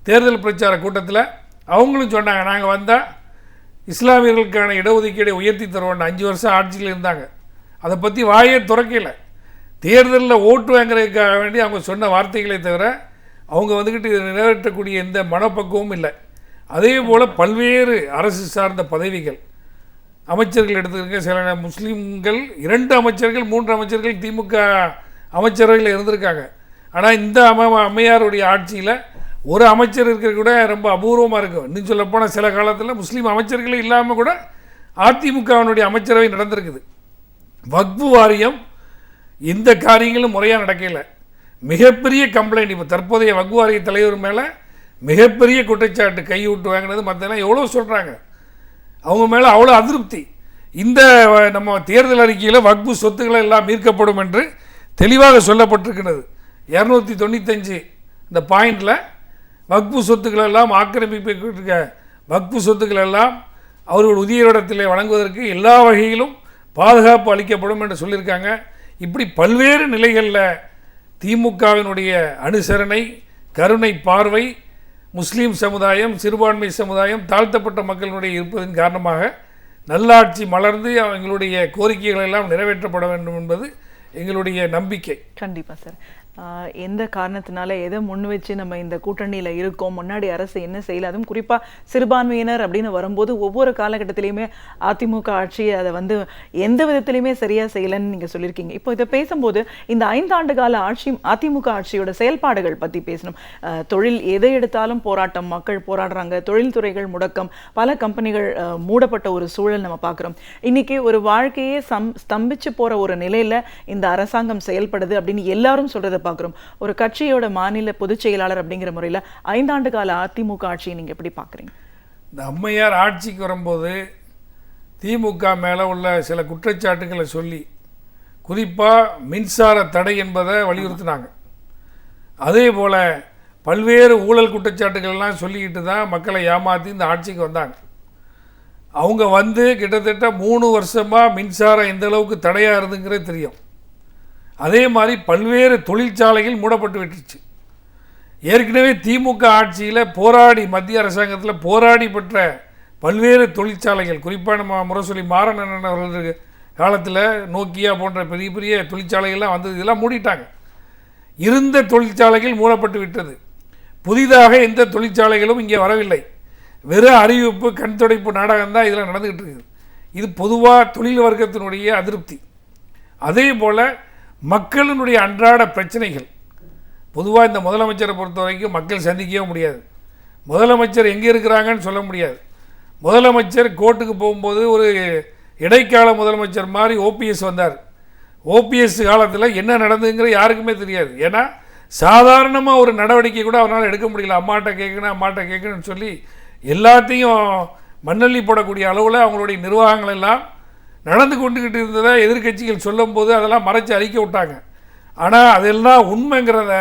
தேர்தல் பிரச்சார கூட்டத்தில் அவங்களும் சொன்னாங்க, நாங்கள் வந்தால் இஸ்லாமியர்களுக்கான இடஒதுக்கீடை உயர்த்தி தருவோம். 5 வருஷம் ஆட்சியில் இருந்தாங்க, அதை பற்றி வாயே துறக்கலை. தேர்தலில் ஓட்டு வாங்குறதுக்காக வேண்டி அவங்க சொன்ன வார்த்தைகளை தவிர அவங்க வந்துக்கிட்டு இதை நிறைவேற்றக்கூடிய எந்த மனப்பக்குவமும் இல்லை. அதே போல் பல்வேறு அரசு சார்ந்த பதவிகள், அமைச்சர்கள் எடுத்துருக்க, சில முஸ்லீம்கள் 2 அமைச்சர்கள் 3 அமைச்சர்கள் திமுக அமைச்சர்கள் இருந்திருக்காங்க. ஆனால் இந்த அம்மையாருடைய ஆட்சியில் ஒரு அமைச்சர் இருக்கிற கூட ரொம்ப அபூர்வமாக இருக்கும். இன்னும் சொல்லப்போனால் சில காலத்தில் முஸ்லீம் அமைச்சர்களே இல்லாமல் கூட அதிமுகவினுடைய அமைச்சரவை நடந்திருக்குது. வக்ஃபு வாரியம் இந்த காரியங்களும் முறையாக நடக்கலை. மிகப்பெரிய கம்ப்ளைண்ட் இப்போ தற்போதைய வக்ஃபு வாரிய தலைவர் மேலே மிகப்பெரிய குற்றச்சாட்டு, கைவிட்டு வாங்கினது மற்றெல்லாம் எவ்வளோ சொல்கிறாங்க. அவங்க மேலே அவ்வளோ அதிருப்தி. இந்த நம்ம தேர்தல் அறிக்கையில் வக்ஃபு சொத்துக்களை எல்லாம் மீட்கப்படும் என்று தெளிவாக சொல்லப்பட்டிருக்கிறது. 295 இந்த பாயிண்டில் வக்ஃபு சொத்துக்கள் எல்லாம் ஆக்கிரமிப்பிருக்க வக்ஃபு சொத்துக்கள் எல்லாம் அவர்கள் உரிய இடத்தில் வழங்குவதற்கு எல்லா வகையிலும் பாதுகாப்பு அளிக்கப்படும் என்று சொல்லியிருக்காங்க. இப்படி பல்வேறு நிலைகளில் திமுகவினுடைய அனுசரணை, கருணை பார்வை, முஸ்லீம் சமுதாயம், சிறுபான்மை சமுதாயம், தாழ்த்தப்பட்ட மக்களுடைய இருப்பதன் காரணமாக நல்லாட்சி மலர்ந்து அவங்களுடைய கோரிக்கைகள் எல்லாம் நிறைவேற்றப்பட வேண்டும் என்பது எங்களுடைய நம்பிக்கை. கண்டிப்பாக சார். எந்த காரணத்தினால எதை முன் வச்சு நம்ம இந்த கூட்டணியில் இருக்கோம், முன்னாடி அரசு என்ன செய்யல, அதுவும் குறிப்பாக சிறுபான்மையினர் அப்படின்னு வரும்போது ஒவ்வொரு காலகட்டத்திலையுமே அதிமுக ஆட்சி அதை எந்த விதத்திலையுமே சரியாக செய்யலைன்னு நீங்கள் சொல்லியிருக்கீங்க. இப்போ இதை பேசும்போது இந்த 5 ஆண்டு கால ஆட்சி, அதிமுக ஆட்சியோட செயல்பாடுகள் பற்றி பேசணும். தொழில் எதை எடுத்தாலும் போராட்டம், மக்கள் போராடுறாங்க, தொழில்துறைகள் முடக்கம், பல கம்பெனிகள் மூடப்பட்ட ஒரு சூழல் நம்ம பார்க்குறோம். இன்னைக்கு ஒரு வாழ்க்கையே ஸ்தம்பிச்சு போகிற ஒரு நிலையில் இந்த அரசாங்கம் செயல்படுது அப்படின்னு எல்லாரும் சொல்கிறத பார்க்குறோம். ஒரு கட்சியோட மாநில பொதுச் செயலாளர் அப்படிங்கிற முறையில் 5 ஆண்டு கால அதிமுக ஆட்சியை நீங்கள் எப்படி பார்க்குறீங்க? இந்த அம்மையார் ஆட்சிக்கு வரும்போது திமுக மேலே உள்ள சில குற்றச்சாட்டுகளை சொல்லி, குறிப்பாக மின்சார தடை என்பதை வலியுறுத்தினாங்க. அதே போல் பல்வேறு ஊழல் குற்றச்சாட்டுகள்லாம் சொல்லிக்கிட்டு தான் மக்களை ஏமாற்றி இந்த ஆட்சிக்கு வந்தாங்க. அவங்க கிட்டத்தட்ட 3 வருஷமாக மின்சாரம் எந்த அளவுக்கு தடையாக இருந்துங்கிறது தெரியும். அதே மாதிரி பல்வேறு தொழிற்சாலைகள் மூடப்பட்டு விட்டுருச்சு. ஏற்கனவே திமுக ஆட்சியில் போராடி, மத்திய அரசாங்கத்தில் போராடி பெற்ற பல்வேறு தொழிற்சாலைகள், குறிப்பாக நம்ம முரசொலி மாறன் அவர்கள் காலத்தில் நோக்கியா போன்ற பெரிய பெரிய தொழிற்சாலைகள்லாம் வந்தது, இதெல்லாம் மூடிட்டாங்க. இருந்த தொழிற்சாலைகள் மூடப்பட்டு விட்டது. புதிதாக எந்த தொழிற்சாலைகளும் இங்கே வரவில்லை. வெறும் அறிவிப்பு, கண் துடைப்பு நாடகம் தான் இதில் நடந்துக்கிட்டு இருக்குது. இது பொதுவாக தொழில் வர்க்கத்தினுடைய அதிருப்தி. அதே போல் மக்களினுடைய அன்றாட பிரச்சனைகள், பொதுவாக இந்த முதலமைச்சரை பொறுத்த வரைக்கும் மக்கள் சந்திக்கவே முடியாது. முதலமைச்சர் எங்கே இருக்கிறாங்கன்னு சொல்ல முடியாது. முதலமைச்சர் கோர்ட்டுக்கு போகும்போது ஒரு இடைக்கால முதலமைச்சர் மாதிரி ஓபிஎஸ் வந்தார். ஓபிஎஸ் காலத்தில் என்ன நடந்ததுங்கிற யாருக்குமே தெரியாது. ஏன்னா சாதாரணமாக ஒரு நடவடிக்கை கூட அவரால் எடுக்க முடியல. அம்மாட்ட கேட்கணும்னு சொல்லி எல்லாத்தையும் மண்ணள்ளி போடக்கூடிய அளவில் அவங்களுடைய நிர்வாகங்கள் எல்லாம் நடந்து கொண்டுக்கிட்டு இருந்ததை எதிர்கட்சிகள் சொல்லும்போது அதெல்லாம் மறைச்சி அறிக்கை விட்டாங்க. ஆனால் அதெல்லாம் உண்மைங்கிறத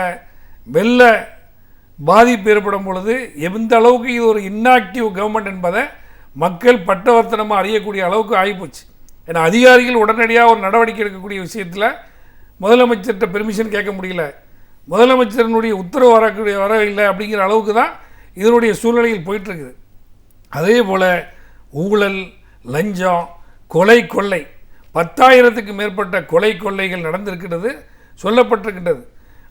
வெள்ள பாதிப்பு ஏற்படும் பொழுது எந்த அளவுக்கு இது ஒரு இன்ஆக்டிவ் கவர்மெண்ட் என்பதை மக்கள் பட்டவர்த்தனமாக அறியக்கூடிய அளவுக்கு ஆகிப்போச்சு. ஏன்னா அதிகாரிகள் உடனடியாக ஒரு நடவடிக்கை எடுக்கக்கூடிய விஷயத்தில் முதலமைச்சர்கிட்ட பெர்மிஷன் கேட்க முடியல. முதலமைச்சரினுடைய உத்தரவு வர இல்லை அப்படிங்கிற அளவுக்கு தான் இதனுடைய சூழ்நிலையில் போயிட்டுருக்குது. அதே போல் ஊழல், லஞ்சம், கொலை, கொள்ளை 10,000க்கு மேற்பட்ட கொலை கொள்ளைகள் நடந்திருக்கிறது, சொல்லப்பட்டிருக்கின்றது.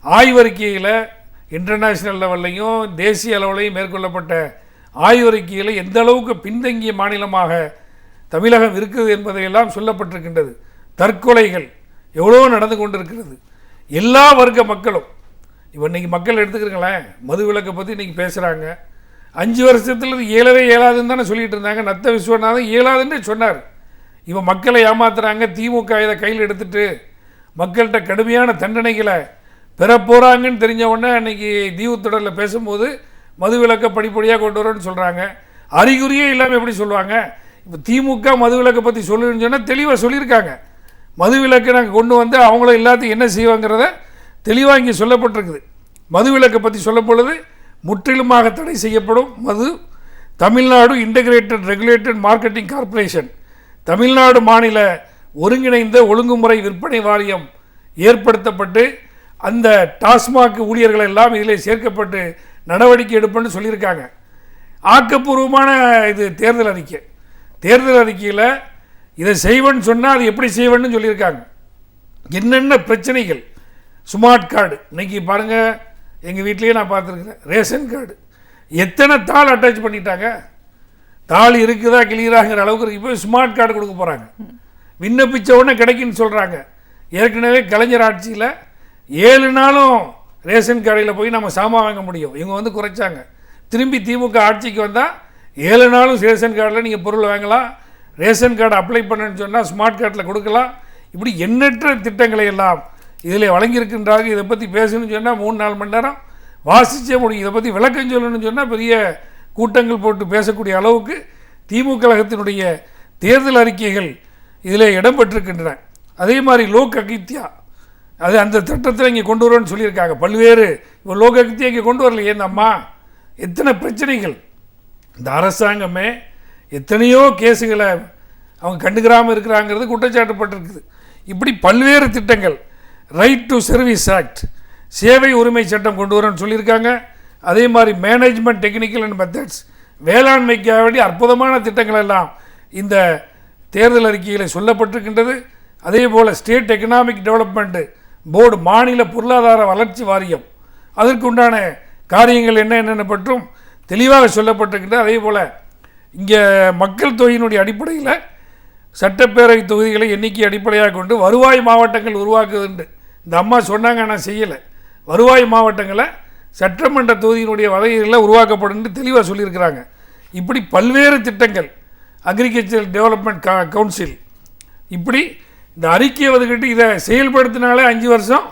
ஆய்வறிக்கையில் இன்டர்நேஷ்னல் லெவல்லையும் தேசிய அளவிலையும் மேற்கொள்ளப்பட்ட ஆய்வறிக்கையில் எந்த அளவுக்கு பின்தங்கிய மாநிலமாக தமிழகம் இருக்குது என்பதையெல்லாம் சொல்லப்பட்டிருக்கின்றது. தற்கொலைகள் எவ்வளோ நடந்து கொண்டிருக்கிறது. எல்லா வர்க்க மக்களும் இப்போ இன்றைக்கி மக்கள் எடுத்துக்கிறீங்களேன், மது விலக்கை பற்றி இன்றைக்கி பேசுகிறாங்க. 5 வருஷத்தில் இது இயலாதுன்னு தானே சொல்லிட்டு இருந்தாங்க. நத்த விஸ்வநாதன் இயலாதுன்னு சொன்னார். இப்போ மக்களை ஏமாத்துறாங்க. திமுக இதை கையில் எடுத்துட்டு மக்கள்கிட்ட கடுமையான தண்டனைகளை பெற போகிறாங்கன்னு தெரிஞ்ச உடனே அன்றைக்கி தீவுத்தொடரில் பேசும்போது மது விலக்கை படிப்படியாக கொண்டு வரோன்னு சொல்கிறாங்க. அறிகுறியே இல்லாமல் எப்படி சொல்லுவாங்க? இப்போ திமுக மது விலக்கை பற்றி சொல்லுன்னு சொன்னால் தெளிவாக சொல்லியிருக்காங்க. மது விலக்கை நாங்கள் கொண்டு வந்து அவங்கள எல்லாத்தையும் என்ன செய்வாங்கிறத தெளிவாக இங்கே சொல்லப்பட்டிருக்குது. மது விலக்கை பற்றி சொல்லும் பொழுது முற்றிலுமாக தடை செய்யப்படும் மது. Tamil Nadu integrated regulated marketing corporation, Tamil Nadu மாநில ஒருங்கிணைந்த ஒழுங்குமுறை விற்பனை வாரியம் ஏற்படுத்தப்பட்டு அந்த டாஸ்மாக் ஊழியர்கள் எல்லாம் இதில் சேர்க்கப்பட்டு நடவடிக்கை எடுப்பேன்னு சொல்லியிருக்காங்க. ஆக்கப்பூர்வமான இது தேர்தல் அறிக்கை. தேர்தல் அறிக்கையில் இதை செய்வேன்னு சொன்னால் அது எப்படி செய்வேன்னு சொல்லியிருக்காங்க. என்னென்ன பிரச்சனைகள். ஸ்மார்ட் கார்டு இன்றைக்கி பாருங்கள், எங்கள் வீட்லேயே நான் பார்த்துருக்குறேன். ரேஷன் கார்டு எத்தனை தாள் அட்டாச் பண்ணிட்டாங்க. தாள் இருக்குதா கிளியராங்கிற அளவுக்கு இப்போ ஸ்மார்ட் கார்டு கொடுக்க போகிறாங்க. விண்ணப்பித்த உடனே கிடைக்குன்னு சொல்கிறாங்க. ஏற்கனவே கலைஞர் ஆட்சியில் 7 நாளும் ரேஷன் கடையில் போய் நம்ம சாமான் வாங்க முடியும். இவங்க வந்து குறைச்சாங்க. திரும்பி திமுக ஆட்சிக்கு வந்தால் 7 நாளும் ரேஷன் கார்டில் நீங்கள் பொருள் வாங்கலாம். ரேஷன் கார்டு அப்ளை பண்ணுன்னு சொன்னால் ஸ்மார்ட் கார்டில் கொடுக்கலாம். இப்படி எண்ணற்ற திட்டங்களை எல்லாம் இதில் வழங்கியிருக்கின்றார்கள். இதை பற்றி பேசணும்னு சொன்னால் 3-4 மணி நேரம் வாசிச்சே முடியும். இதை பற்றி விளக்கம் சொல்லணும்னு சொன்னால் பெரிய கூட்டங்கள் போட்டு பேசக்கூடிய அளவுக்கு திமுக கழகத்தினுடைய தேர்தல் அறிக்கைகள் இதில் இடம்பெற்றிருக்கின்றன. அதே மாதிரி லோக் அகித்யா அது அந்த திட்டத்தில் இங்கே கொண்டு வருவோன்னு சொல்லியிருக்காங்க. பல்வேறு இப்போ லோக் அகித்யா இங்கே கொண்டு வரலையே இந்த அம்மா. எத்தனை பிரச்சனைகள். இந்த அரசாங்கமே எத்தனையோ கேஸுகளை அவங்க கண்டுக்கிறாமல் இருக்கிறாங்கிறது குற்றச்சாட்டுப்பட்டிருக்குது. இப்படி பல்வேறு திட்டங்கள். ரைட் டு சர்வீஸ் ஆக்ட், சேவை உரிமை சட்டம் கொண்டு வரணும்னு சொல்லியிருக்காங்க. அதே மாதிரி மேனேஜ்மெண்ட் டெக்னிக்கல் அண்ட் மெத்தட்ஸ், வேளாண்மைக்காக வேண்டிய அற்புதமான திட்டங்கள் எல்லாம் இந்த தேர்தல் அறிக்கையில் சொல்லப்பட்டிருக்கின்றது. அதே போல் ஸ்டேட் எக்கனாமிக் டெவலப்மெண்ட் போர்டு, மாநில பொருளாதார வளர்ச்சி வாரியம், அதற்குண்டான காரியங்கள் என்னென்ன பற்றும் தெளிவாக சொல்லப்பட்டிருக்கின்றது. அதே போல் இங்கே மக்கள் தொகையினுடைய அடிப்படையில் சட்டப்பேரவை தொகுதிகளை எண்ணிக்கை அடிப்படையாக கொண்டு வருவாய் மாவட்டங்கள் உருவாக்குதுண்டு இந்த அம்மா சொன்னாங்க. நான் செய்யலை. வருவாய் மாவட்டங்களை சட்டமன்ற தொகுதியினுடைய வகைகளில் உருவாக்கப்படும் தெளிவாக சொல்லியிருக்கிறாங்க. இப்படி பல்வேறு திட்டங்கள். அக்ரிகல்ச்சர் டெவலப்மெண்ட் கவுன்சில், இப்படி இந்த அறிக்கையை வந்துக்கிட்டு இதை செயல்படுத்தினாலே 5 வருஷம்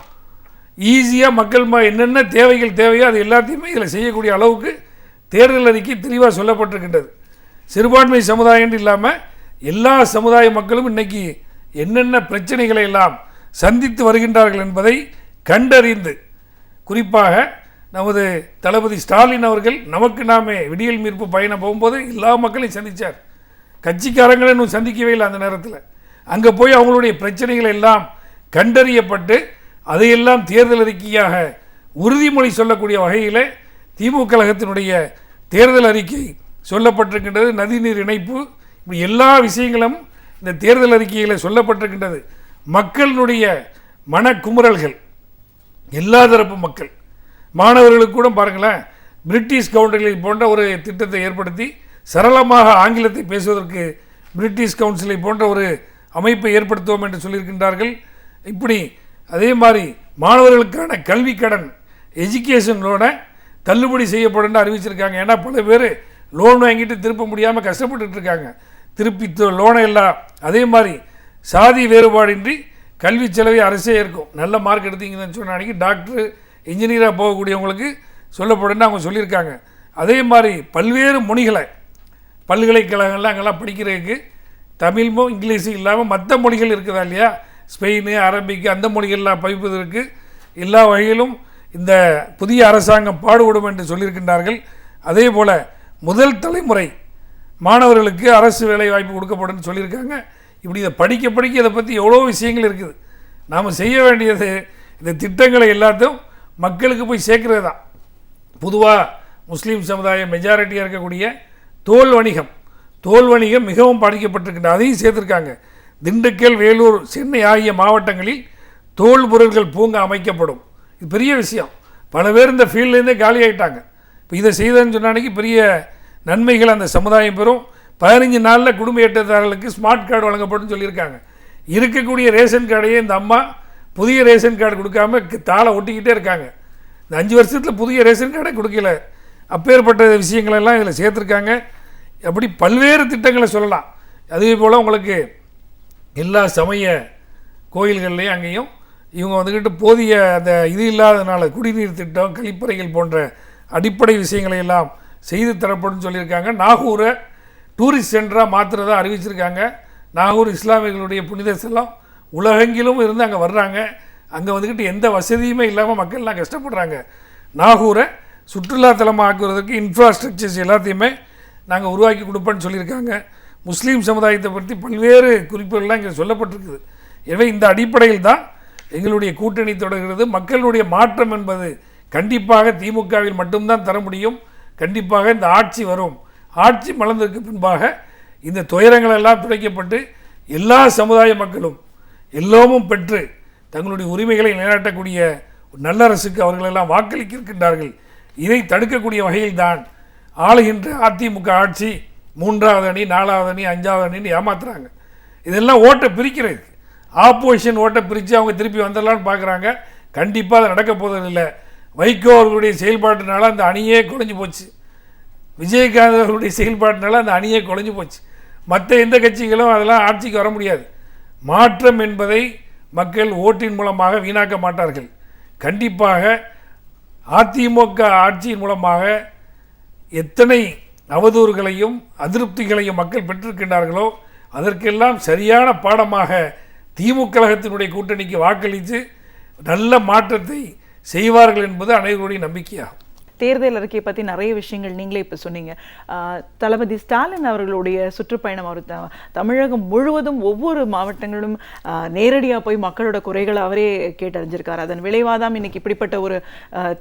ஈஸியாக மக்கள் என்னென்ன தேவைகள் தேவையோ அது எல்லாத்தையுமே இதில் செய்யக்கூடிய அளவுக்கு தேர்தல் அறிக்கை தெளிவாக சொல்லப்பட்டிருக்கின்றது. சிறுபான்மை சமுதாயம் இல்லாமல் எல்லா சமுதாய மக்களும் இன்றைக்கி என்னென்ன பிரச்சனைகளை எல்லாம் சந்தித்து வருகின்றார்கள் என்பதை கண்டறிந்து, குறிப்பாக நமது தளபதி ஸ்டாலின் அவர்கள் நமக்கு நாமே விடியல் மீட்பு பயணம் போகும்போது எல்லா மக்களையும் சந்தித்தார். கட்சிக்காரங்களை இன்னும் சந்திக்கவே இல்லை. அந்த நேரத்தில் அங்கே போய் அவங்களுடைய பிரச்சனைகள் எல்லாம் கண்டறியப்பட்டு அதையெல்லாம் தேர்தல் அறிக்கையாக உறுதிமொழி சொல்லக்கூடிய வகையில் திமுக கழகத்தினுடைய தேர்தல் அறிக்கை சொல்லப்பட்டிருக்கின்றது. நதிநீர் இணைப்பு, இப்படி எல்லா விஷயங்களும் இந்த தேர்தல் அறிக்கையில் சொல்லப்பட்டிருக்கின்றது. மக்களினுடைய மனக்குமுறல்கள், எல்லா தரப்பு மக்கள், மாணவர்களுக்கு கூட பாருங்களேன், பிரிட்டிஷ் கவுன்சிலை போன்ற ஒரு திட்டத்தை ஏற்படுத்தி சரளமாக ஆங்கிலத்தை பேசுவதற்கு பிரிட்டிஷ் கவுன்சிலை போன்ற ஒரு அமைப்பை ஏற்படுத்துவோம் என்று சொல்லியிருக்கின்றார்கள். இப்படி அதே மாதிரி மாணவர்களுக்கான கல்வி கடன், எஜுகேஷன் லோனை தள்ளுபடி செய்யப்படும் அறிவிச்சிருக்காங்க. ஏன்னா பல பேர் லோன் வாங்கிட்டு திருப்ப முடியாமல் கஷ்டப்பட்டு இருக்காங்க. திருப்பி லோனை எல்லாம். அதே மாதிரி சாதி வேறுபாடின்றி கல்வி செலவை அரசே இருக்கும். நல்ல மார்க் எடுத்தீங்கன்னு சொன்ன அன்றைக்கி டாக்டர் இன்ஜினியராக போகக்கூடியவங்களுக்கு சொல்லப்படுன்னு அவங்க சொல்லியிருக்காங்க. அதே மாதிரி பல்வேறு மொழிகளை பல்கலைக்கழகங்கள்லாம் அங்கெல்லாம் படிக்கிறதுக்கு தமிழும் இங்கிலீஷும் இல்லாமல் மற்ற மொழிகள் இருக்குதா இல்லையா, ஸ்பெயின், அரபிக்கு, அந்த மொழிகள்லாம் படிப்பதற்கு எல்லா வகையிலும் இந்த புதிய அரசாங்கம் பாடுபடும் என்று சொல்லியிருக்கின்றார்கள். அதே போல் முதல் தலைமுறை மாணவர்களுக்கு அரசு வேலை வாய்ப்பு கொடுக்கப்படும் சொல்லியிருக்காங்க. இப்படி இதை படிக்க இதை பற்றி எவ்வளோ விஷயங்கள் இருக்குது. நாம் செய்ய வேண்டியது இந்த திட்டங்களை எல்லாத்தையும் மக்களுக்கு போய் சேர்க்கறது தான். பொதுவாக முஸ்லீம் சமுதாயம் மெஜாரிட்டியாக இருக்கக்கூடிய தோல் வணிகம் மிகவும் பாதிக்கப்பட்டிருக்கின்ற அதையும் சேர்த்துருக்காங்க. திண்டுக்கல், வேலூர், சென்னை ஆகிய மாவட்டங்களில் தோல் பொருட்கள் பூங்கா அமைக்கப்படும். இது பெரிய விஷயம். பல பேர் இந்த ஃபீல்ட்லேருந்தே காலி ஆகிட்டாங்க. இப்போ இதை செய்ததுன்னு சொன்னானிக்கு பெரிய நன்மைகள் அந்த சமுதாயம் பெறும். 15 நாளில் குடும்ப அட்டைதாரர்களுக்கு ஸ்மார்ட் கார்டு வழங்கப்படும் சொல்லியிருக்காங்க. இருக்கக்கூடிய ரேஷன் கார்டையே இந்த அம்மா புதிய ரேஷன் கார்டு கொடுக்காம தாளை ஒட்டிக்கிட்டே இருக்காங்க. இந்த 5 வருஷத்தில் புதிய ரேஷன் கார்டை கொடுக்கல. அப்பேற்பட்ட விஷயங்களெல்லாம் இதில் சேர்த்துருக்காங்க. அப்படி பல்வேறு திட்டங்களை சொல்லலாம். அதே போல் உங்களுக்கு எல்லா சமய கோயில்கள்லேயும் அங்கேயும் இவங்க வந்துக்கிட்டு போதிய அந்த இது இல்லாததுனால குடிநீர் திட்டம், கழிப்பறைகள் போன்ற அடிப்படை விஷயங்களை எல்லாம் செய்து தரப்படும் சொல்லியிருக்காங்க. நாகூரை டூரிஸ்ட் சென்டராக மாற்றுறதா அறிவிச்சிருக்காங்க. நாகூர் இஸ்லாமியர்களுடைய புனித ஸ்தலம், உலகெங்கிலும் இருந்து அங்கே வர்றாங்க. அங்கே வந்துக்கிட்டு எந்த வசதியுமே இல்லாமல் மக்கள்லாம் கஷ்டப்படுறாங்க. நாகூரை சுற்றுலாத்தலமாக ஆக்குவதற்கு இன்ஃப்ராஸ்ட்ரக்சர்ஸ் எல்லாத்தையுமே நாங்கள் உருவாக்கி கொடுப்போன்னு சொல்லியிருக்காங்க. முஸ்லீம் சமுதாயத்தை பற்றி பல்வேறு குறிப்புகள்லாம் இங்கே சொல்லப்பட்டிருக்குது. எனவே இந்த அடிப்படையில் தான் எங்களுடைய கூட்டணி தொடர்கிறது. மக்களுடைய மாற்றம் என்பது கண்டிப்பாக திமுகவில் மட்டும்தான் தர முடியும். கண்டிப்பாக இந்த ஆட்சி வரும். ஆட்சி மலர்ந்ததற்கு பின்பாக இந்த துயரங்கள் எல்லாம் துடைக்கப்பட்டு எல்லா சமுதாய மக்களும் எல்லோரும் பெற்று தங்களுடைய உரிமைகளை நிலைநாட்டக்கூடிய நல்ல அரசுக்கு அவர்களெல்லாம் வாக்களிக்க இருக்கின்றார்கள். இதை தடுக்கக்கூடிய வகையில்தான் ஆளுகின்ற அதிமுக ஆட்சி 3வது அணி, 4வது அணி, 5வது அணின்னு ஏமாத்துறாங்க. இதெல்லாம் ஓட்டை பிரிக்கிறது. ஆப்போசிஷன் ஓட்டை பிரித்து அவங்க திருப்பி வந்துடலான்னு பார்க்குறாங்க. கண்டிப்பாக அது நடக்க போவதில்லை. வைகோ அவர்களுடைய செயல்பாட்டினால அந்த அணியே குறைஞ்சி போச்சு. விஜயகாந்த் அவர்களுடைய செயல்பாட்டினால அந்த அணியே குறைஞ்சி போச்சு. மற்ற எந்த கட்சிகளும் அதெல்லாம் ஆட்சிக்கு வர முடியாது. மாற்றம் என்பதை மக்கள் ஓட்டின் மூலமாக வீணாக்க மாட்டார்கள். கண்டிப்பாக அதிமுக ஆட்சியின் மூலமாக எத்தனை அவதூறுகளையும் அதிருப்திகளையும் மக்கள் பெற்றிருக்கின்றார்களோ அதற்கெல்லாம் சரியான பாடமாக திமுக கழகத்தினுடைய கூட்டணிக்கு வாக்களித்து நல்ல மாற்றத்தை செய்வார்கள் என்பது அனைவருடைய நம்பிக்கையாகும். தேர்தல் அறிக்கையை பற்றி நிறைய விஷயங்கள் நீங்களே இப்போ சொன்னீங்க. தளபதி ஸ்டாலின் அவர்களுடைய சுற்றுப்பயணம் அவர் தமிழகம் முழுவதும் ஒவ்வொரு மாவட்டங்களிலும் நேரடியாக போய் மக்களோட குறைகளை அவரே கேட்டறிஞ்சிருக்கார். அதன் விளைவாதான் இன்னைக்கு இப்படிப்பட்ட ஒரு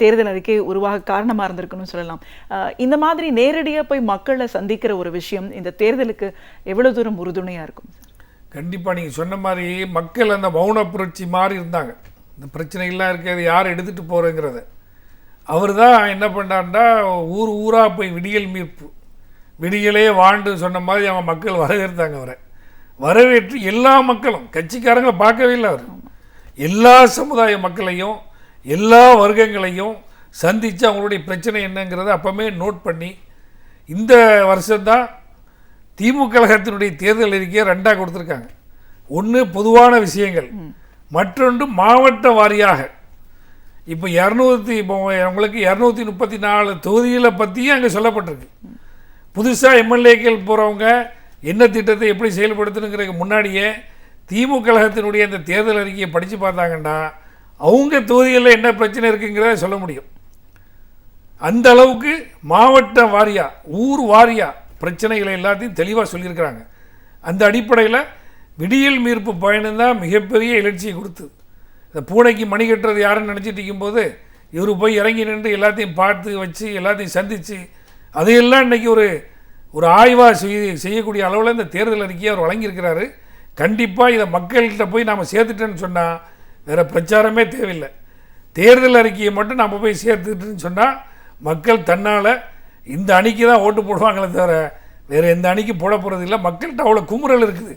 தேர்தல் அறிக்கை உருவாக காரணமாக இருந்திருக்குன்னு சொல்லலாம். இந்த மாதிரி நேரடியாக போய் மக்களை சந்திக்கிற ஒரு விஷயம் இந்த தேர்தலுக்கு எவ்வளோ தூரம் உறுதுணையாக இருக்கும்? கண்டிப்பாக நீங்கள் சொன்ன மாதிரி மக்கள் அந்த மௌன புரட்சி மாதிரி இருந்தாங்க. இந்த பிரச்சனைகள்லாம் இருக்கிறது யார் எடுத்துகிட்டு போகிறேங்கிறத அவர் தான் என்ன பண்ணார்னா ஊராக போய் விடியல் மீட்பு, விடியலே வாழ்ந்து சொன்ன மாதிரி அவங்க மக்கள் வரவேற்றாங்க. அவரை வரவேற்று எல்லா மக்களும், கட்சிக்காரங்களை பார்க்கவே இல்லை, அவர் எல்லா சமுதாய மக்களையும் எல்லா வர்க்கங்களையும் சந்தித்து அவங்களுடைய பிரச்சனை என்னங்கிறத அப்போவே நோட் பண்ணி இந்த வருஷம்தான் திமுக கழகத்தினுடைய தேர்தல் அறிக்கையை 2ஆக கொடுத்துருக்காங்க. ஒன்று பொதுவான விஷயங்கள், மற்றொன்று மாவட்ட வாரியாக. இப்போ உங்களுக்கு 234 தொகுதிகளை பற்றியும் அங்கே சொல்லப்பட்டிருக்கு. புதுசாக எம்எல்ஏக்கள் போகிறவங்க என்ன திட்டத்தை எப்படி செயல்படுத்தணுங்கிறதுக்கு முன்னாடியே திமுக கழகத்தினுடைய அந்த தேர்தல் அறிக்கையை படித்து பார்த்தாங்கன்னா அவங்க தொகுதிகளில் என்ன பிரச்சனை இருக்குங்கிறத சொல்ல முடியும். அந்த அளவுக்கு மாவட்ட வாரியா, ஊர் வாரியா பிரச்சனைகளை எல்லாத்தையும் தெளிவாக சொல்லியிருக்கிறாங்க. அந்த அடிப்படையில் விடியல் மீட்பு பயணம் தான் மிகப்பெரிய எழுச்சியை கொடுத்தது. இந்த பூனைக்கு மணி கட்டுறது யாருன்னு நினச்சிட்டு இருக்கும்போது இவர் போய் இறங்கி நின்று எல்லாத்தையும் பார்த்து வச்சு எல்லாத்தையும் சந்தித்து அதையெல்லாம் இன்றைக்கி ஒரு ஆய்வாக செய்யக்கூடிய அளவில் இந்த தேர்தல் அறிக்கையை அவர் வழங்கியிருக்கிறாரு. கண்டிப்பாக இதை மக்கள்கிட்ட போய் நாம் சேர்த்துட்டேன்னு சொன்னால் வேறு பிரச்சாரமே தேவையில்லை. தேர்தல் அறிக்கையை மட்டும் நம்ம போய் சேர்த்துக்கிட்டுன்னு சொன்னால் மக்கள் தன்னால் இந்த அணிக்கு தான் ஓட்டு போடுவாங்களே தவிர வேறு எந்த அணிக்கு போட போகிறது இல்லை. மக்கள்கிட்ட அவ்வளோ குமுறல் இருக்குது.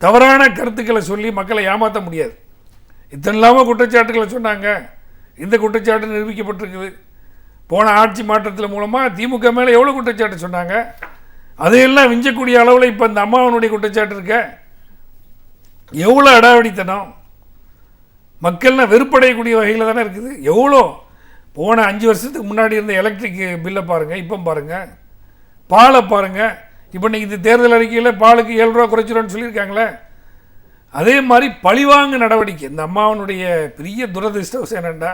தவறான கருத்துக்களை சொல்லி மக்களை ஏமாற்ற முடியாது. இத்தனை குற்றச்சாட்டுகளை சொன்னாங்க. இந்த குற்றச்சாட்டு நிரூபிக்கப்பட்டிருக்குது. போன ஆட்சி மாற்றத்தில் மூலமாக திமுக மேலே எவ்வளோ குற்றச்சாட்டு சொன்னாங்க. அதையெல்லாம் விஞ்சக்கூடிய அளவில் இப்போ இந்த அம்மாவனுடைய குற்றச்சாட்டு இருக்க எவ்வளோ அடாவடித்தனம், மக்கள்லாம் வெறுப்படையக்கூடிய வகையில் தானே இருக்குது. எவ்வளோ போன 5 வருஷத்துக்கு முன்னாடி இருந்த எலக்ட்ரிக் பில்லை பாருங்கள், இப்போ பாருங்கள், பாலை பாருங்கள். இப்போ நீங்கள் இந்த தேர்தல் அறிக்கையில் பாலுக்கு 7 ரூபா குறைச்சிடும்னு சொல்லியிருக்காங்களே. அதே மாதிரி பழிவாங்கு நடவடிக்கை. இந்த அம்மாவனுடைய பெரிய துரதிருஷ்டவசம் என்னென்னா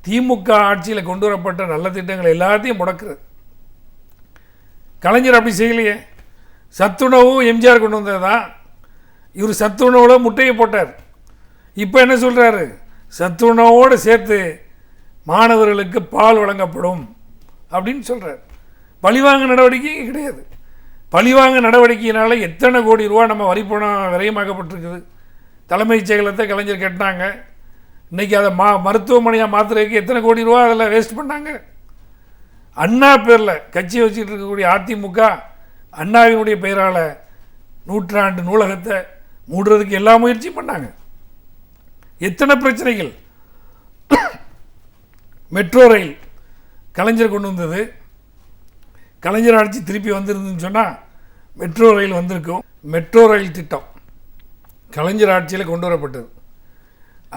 திமுக ஆட்சியில் கொண்டு வரப்பட்ட நல்ல திட்டங்கள் எல்லாத்தையும் முடக்கிறது. கலைஞர் அப்படி செய்யலையே. சத்துணவும் எம்ஜிஆர் கொண்டு வந்தது தான். இவர் சத்துணவோட முட்டையை போட்டார். இப்போ என்ன சொல்கிறாரு, சத்துணவோடு சேர்த்து மாணவர்களுக்கு பால் வழங்கப்படும் அப்படின்னு சொல்கிறார். பழிவாங்க நடவடிக்கை கிடையாது. பழிவாங்க நடவடிக்கையினால எத்தனை கோடி ரூபா நம்ம வரிப்பணம் விரயமாக்கப்பட்டிருக்குது. தலைமைச் செயலகத்தை கலைஞர் கட்டினாங்க. இன்றைக்கி அதை மருத்துவமனையாக மாற்றுறதுக்கு எத்தனை கோடி ரூபா அதில் வேஸ்ட் பண்ணாங்க. அண்ணா பேரில் கட்சி வச்சுட்டு இருக்கக்கூடிய அதிமுக அண்ணாவினுடைய பெயரால் நூற்றாண்டு நூலகத்தை மூடுறதுக்கு எல்லா முயற்சியும் பண்ணாங்க. எத்தனை பிரச்சனைகள். மெட்ரோ ரயில் கலைஞர் கொண்டு வந்தது. கலைஞர் ஆட்சி திருப்பி வந்திருந்துன்னு சொன்னால் மெட்ரோ ரயில் வந்திருக்கும். மெட்ரோ ரயில் திட்டம் கலைஞர் ஆட்சியில் கொண்டு வரப்பட்டது.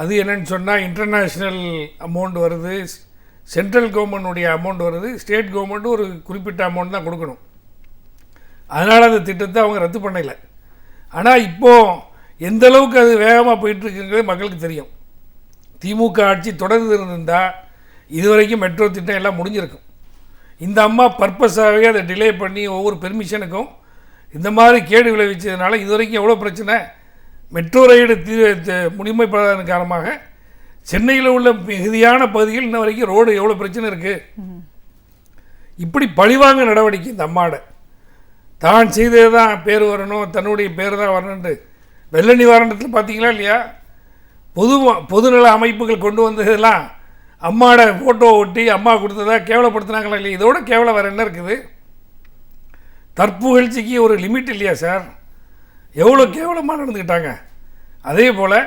அது என்னன்னு சொன்னால் இன்டர்நேஷ்னல் அமௌண்ட் வருது, சென்ட்ரல் கவர்மெண்ட்டுடைய அமௌண்ட் வருது, ஸ்டேட் கவர்மெண்ட்டு ஒரு குறிப்பிட்ட அமௌண்ட் தான் கொடுக்கணும். அதனால் அந்த திட்டத்தை அவங்க ரத்து பண்ணலை. ஆனால் இப்போது எந்த அளவுக்கு அது வேகமாக போயிட்டுருக்குங்கிறது மக்களுக்கு தெரியும். திமுக ஆட்சி தொடர்ந்து இருந்திருந்தால் இதுவரைக்கும் மெட்ரோ திட்டம் எல்லாம் முடிஞ்சிருக்கும். இந்த அம்மா பர்பஸாகவே அதை டிலே பண்ணி ஒவ்வொரு பெர்மிஷனுக்கும் இந்த மாதிரி கேடு விளைவிச்சதுனால இதுவரைக்கும் எவ்வளோ பிரச்சனை. மெட்ரோ ரயில் முழுமைப்படாதன் காரணமாக சென்னையில் உள்ள மிகுதியான பகுதிகள் இன்ன வரைக்கும் ரோடு எவ்வளோ பிரச்சனை இருக்குது. இப்படி பழிவாங்க நடவடிக்கை இந்த அம்மாட தான் செய்தது தான் பேர் வரணும், தன்னுடைய பேர் தான் வரணுன்ட்டு. வெள்ள நிவாரணத்தில் பார்த்தீங்களா இல்லையா, பொதுநல அமைப்புகள் கொண்டு வந்ததெல்லாம் அம்மாவோட ஃபோட்டோவை ஒட்டி அம்மா கொடுத்ததா கேவலப்படுத்தினாங்களா இல்லையா. இதோட கேவலம் வேறு என்ன இருக்குது. தற்புகழ்ச்சிக்கு ஒரு லிமிட் இல்லையா சார். எவ்வளோ கேவலமாக நடந்துக்கிட்டாங்க. அதே போல்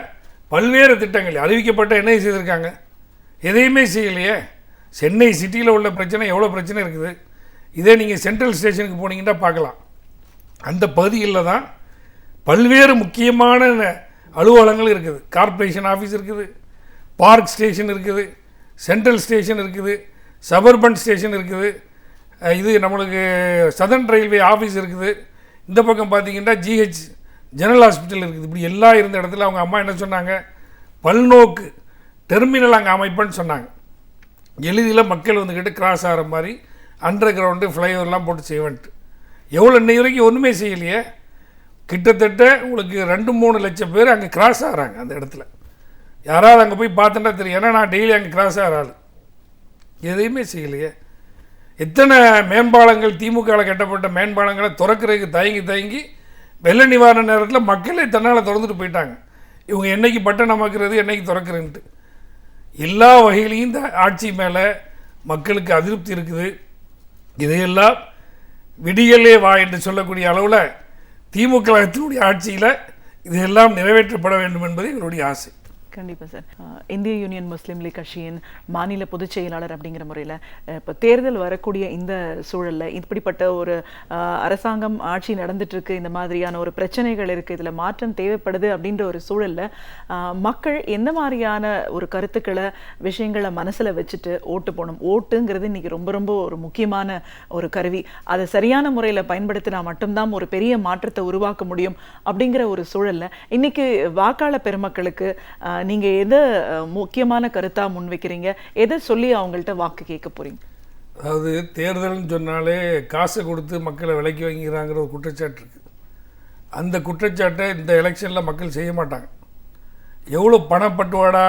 பல்வேறு திட்டங்கள் அறிவிக்கப்பட்ட என்ன செய்திருக்காங்க, எதையுமே செய்யலையே. சென்னை சிட்டியில் உள்ள பிரச்சனை எவ்வளோ பிரச்சனை இருக்குது. இதே நீங்கள் சென்ட்ரல் ஸ்டேஷனுக்கு போனீங்கன்னா பார்க்கலாம். அந்த பகுதிகளில் தான் பல்வேறு முக்கியமான அலுவலகங்கள் இருக்குது. கார்ப்பரேஷன் ஆஃபீஸ் இருக்குது, பார்க் ஸ்டேஷன் இருக்குது, சென்ட்ரல் ஸ்டேஷன் இருக்குது, சபர்பன் ஸ்டேஷன் இருக்குது, இது நம்மளுக்கு சதர்ன் ரயில்வே ஆஃபீஸ் இருக்குது. இந்த பக்கம் பார்த்திங்கன்னா ஜிஹெச் ஜெனரல் ஹாஸ்பிட்டல் இருக்குது. இப்படி எல்லாம் இருந்த இடத்துல அவங்க அம்மா என்ன சொன்னாங்க, பல்நோக்கு டெர்மினல் அங்கே அமைப்பேன்னு சொன்னாங்க. எளிதில் மக்கள் வந்துக்கிட்டு கிராஸ் ஆகிற மாதிரி அண்டர் கிரவுண்டு ஃப்ளைஓவர்லாம் போட்டு செய்வேன்ட்டு. எவ்வளோ இன்னை வரைக்கும் ஒன்றுமே செய்யலையே. கிட்டத்தட்ட உங்களுக்கு 2-3 லட்சம் பேர் அங்கே கிராஸ் ஆகிறாங்க. அந்த இடத்துல யாராவது அங்கே போய் பார்த்தோன்னா தெரியும். ஏன்னா நான் டெய்லி அங்கே கிராஸ் ஆகிறாள். எதையுமே செய்யலையே. எத்தனை மேம்பாலங்கள் திமுகவில் கட்டப்பட்ட மேம்பாலங்களை திறக்கிறதுக்கு தயங்கி வெள்ள நிவாரண நேரத்தில் மக்களே தன்னால் திறந்துட்டு போயிட்டாங்க. இவங்க என்றைக்கு பட்டன் அமைக்கிறது, என்றைக்கு திறக்கிறதுன்ட்டு. எல்லா வகையிலையும் இந்த ஆட்சி மேலே மக்களுக்கு அதிருப்தி இருக்குது. இதையெல்லாம் விடியலே வா என்று சொல்லக்கூடிய அளவில் திமுக ஆட்சியில் இதெல்லாம் நிறைவேற்றப்பட வேண்டும் என்பது எங்களுடைய ஆசை. கண்டிப்பாக சார். இந்திய யூனியன் முஸ்லீம் லீக் கட்சியின் மாநில பொதுச் செயலாளர் அப்படிங்கிற முறையில் இப்போ தேர்தல் வரக்கூடிய இந்த சூழலில் இப்படிப்பட்ட ஒரு அரசாங்கம் ஆட்சி நடந்துட்டு இருக்கு, இந்த மாதிரியான ஒரு பிரச்சனைகள் இருக்குது, இதில் மாற்றம் தேவைப்படுது அப்படின்ற ஒரு சூழலில் மக்கள் எந்த மாதிரியான ஒரு கருத்துக்களை விஷயங்களை மனசில் வச்சுட்டு ஓட்டு போகணும். ஓட்டுங்கிறது இன்றைக்கி ரொம்ப ரொம்ப ஒரு முக்கியமான ஒரு கருவி. அதை சரியான முறையில் பயன்படுத்தினா மட்டும்தான் ஒரு பெரிய மாற்றத்தை உருவாக்க முடியும் அப்படிங்கிற ஒரு சூழலில் இன்றைக்கி வாக்காளர் பெருமக்களுக்கு நீங்கள் எதை முக்கியமான கருத்தாக முன்வைக்கிறீங்க, எதை சொல்லி அவங்கள்ட்ட வாக்கு கேட்க போகிறீங்க? அதாவது தேர்தல்னு சொன்னாலே காசை கொடுத்து மக்களை விலைக்கு வாங்கிறாங்கிற ஒரு குற்றச்சாட்டு இருக்குது. அந்த குற்றச்சாட்டை இந்த எலெக்ஷனில் மக்கள் செய்ய மாட்டாங்க. எவ்வளோ பணப்பட்டுவாடா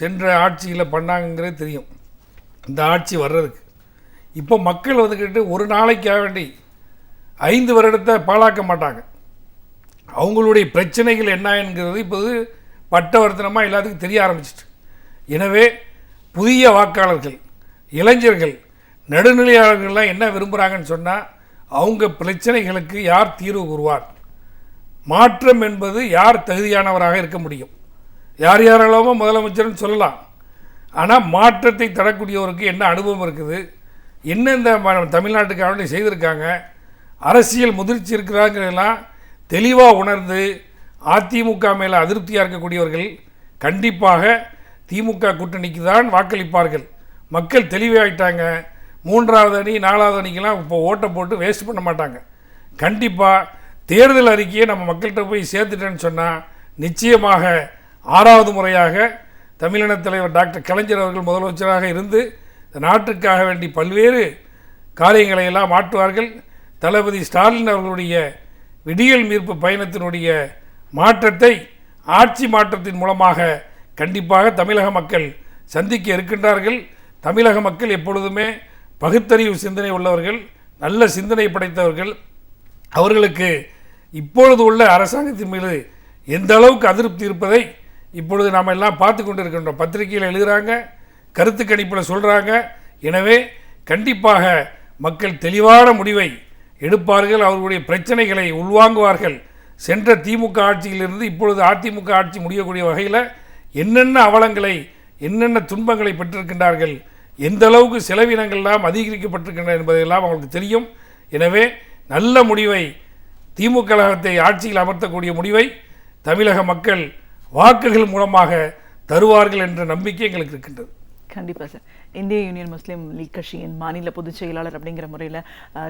சென்ற ஆட்சியில் பண்ணாங்கிறது தெரியும் இந்த ஆட்சி வர்றதுக்கு. இப்போ மக்கள் வந்துக்கிட்டு ஒரு நாளைக்காக வேண்டி 5 வருடத்தை பாழாக்க மாட்டாங்க. அவங்களுடைய பிரச்சனைகள் என்ன என்கிறது இப்போது பட்டவர்த்தனமாக எல்லாத்துக்கும் தெரிய ஆரம்பிச்சிட்டு. எனவே புதிய வாக்காளர்கள், இளைஞர்கள், நடுநிலையாளர்கள்லாம் என்ன விரும்புகிறாங்கன்னு சொன்னால் அவங்க பிரச்சனைகளுக்கு யார் தீர்வு கூறுவார், மாற்றம் என்பது யார் தகுதியானவராக இருக்க முடியும். யார் யாரெல்லாமோ முதலமைச்சர்னு சொல்லலாம். ஆனால் மாற்றத்தை தரக்கூடியவருக்கு என்ன அனுபவம் இருக்குது, என்ன இந்த தமிழ்நாட்டுக்காக செய்திருக்காங்க, அரசியல் முதிர்ச்சி இருக்கிறாங்கிறதெல்லாம் தெளிவாக உணர்ந்து அதிமுக மேலே அதிருப்தியாக இருக்கக்கூடியவர்கள் கண்டிப்பாக திமுக கூட்டணிக்கு தான் வாக்களிப்பார்கள். மக்கள் தெளிவாகிட்டாங்க. 3வது அணி 4வது அணிக்கெல்லாம் இப்போ ஓட்டை போட்டு வேஸ்ட் பண்ண மாட்டாங்க. கண்டிப்பாக தேர்தல் அறிக்கையை நம்ம மக்கள்கிட்ட போய் சேர்த்துட்டேன்னு சொன்னால் நிச்சயமாக 6வது முறையாக தமிழின தலைவர் டாக்டர் கலைஞர் அவர்கள் முதலமைச்சராக இருந்து இந்த நாட்டுக்காக வேண்டி பல்வேறு காரியங்களை எல்லாம் மாற்றுவார்கள். தளபதி ஸ்டாலின் அவர்களுடைய விடியல் மீட்பு பயணத்தினுடைய மாற்றத்தை ஆட்சி மாற்றத்தின் மூலமாக கண்டிப்பாக தமிழக மக்கள் சந்திக்க இருக்கின்றார்கள். தமிழக மக்கள் எப்பொழுதுமே பகுத்தறிவு சிந்தனை உள்ளவர்கள், நல்ல சிந்தனை படைத்தவர்கள். அவர்களுக்கு இப்பொழுது உள்ள அரசாங்கத்தின் மீது எந்த அளவுக்கு அதிருப்தி இருப்பதை இப்பொழுது நாம் எல்லாம் பார்த்து கொண்டு இருக்கின்றோம். பத்திரிகையில் எழுதுகிறாங்க, கருத்து கணிப்பில் சொல்கிறாங்க. எனவே கண்டிப்பாக மக்கள் தெளிவான முடிவை எடுப்பார்கள், அவர்களுடைய பிரச்சனைகளை உள்வாங்குவார்கள். சென்ற திமுக ஆட்சியிலிருந்து இப்பொழுது அதிமுக ஆட்சி முடியக்கூடிய வகையில் என்னென்ன அவலங்களை, என்னென்ன துன்பங்களை பெற்றிருக்கின்றார்கள், எந்த அளவுக்கு செலவினங்கள்லாம் அதிகரிக்கப்பட்டிருக்கின்றன என்பதையெல்லாம் அவங்களுக்கு தெரியும். எனவே நல்ல முடிவை, திமுக கழகத்தை ஆட்சியில் அமர்த்தக்கூடிய முடிவை தமிழக மக்கள் வாக்குகள் மூலமாக தருவார்கள் என்ற நம்பிக்கை எங்களுக்கு இருக்கின்றது. கண்டிப்பாக சார். இந்திய யூனியன் முஸ்லீம் லீக் கட்சியின் மாநில பொதுச் செயலாளர் அப்படிங்கிற முறையில்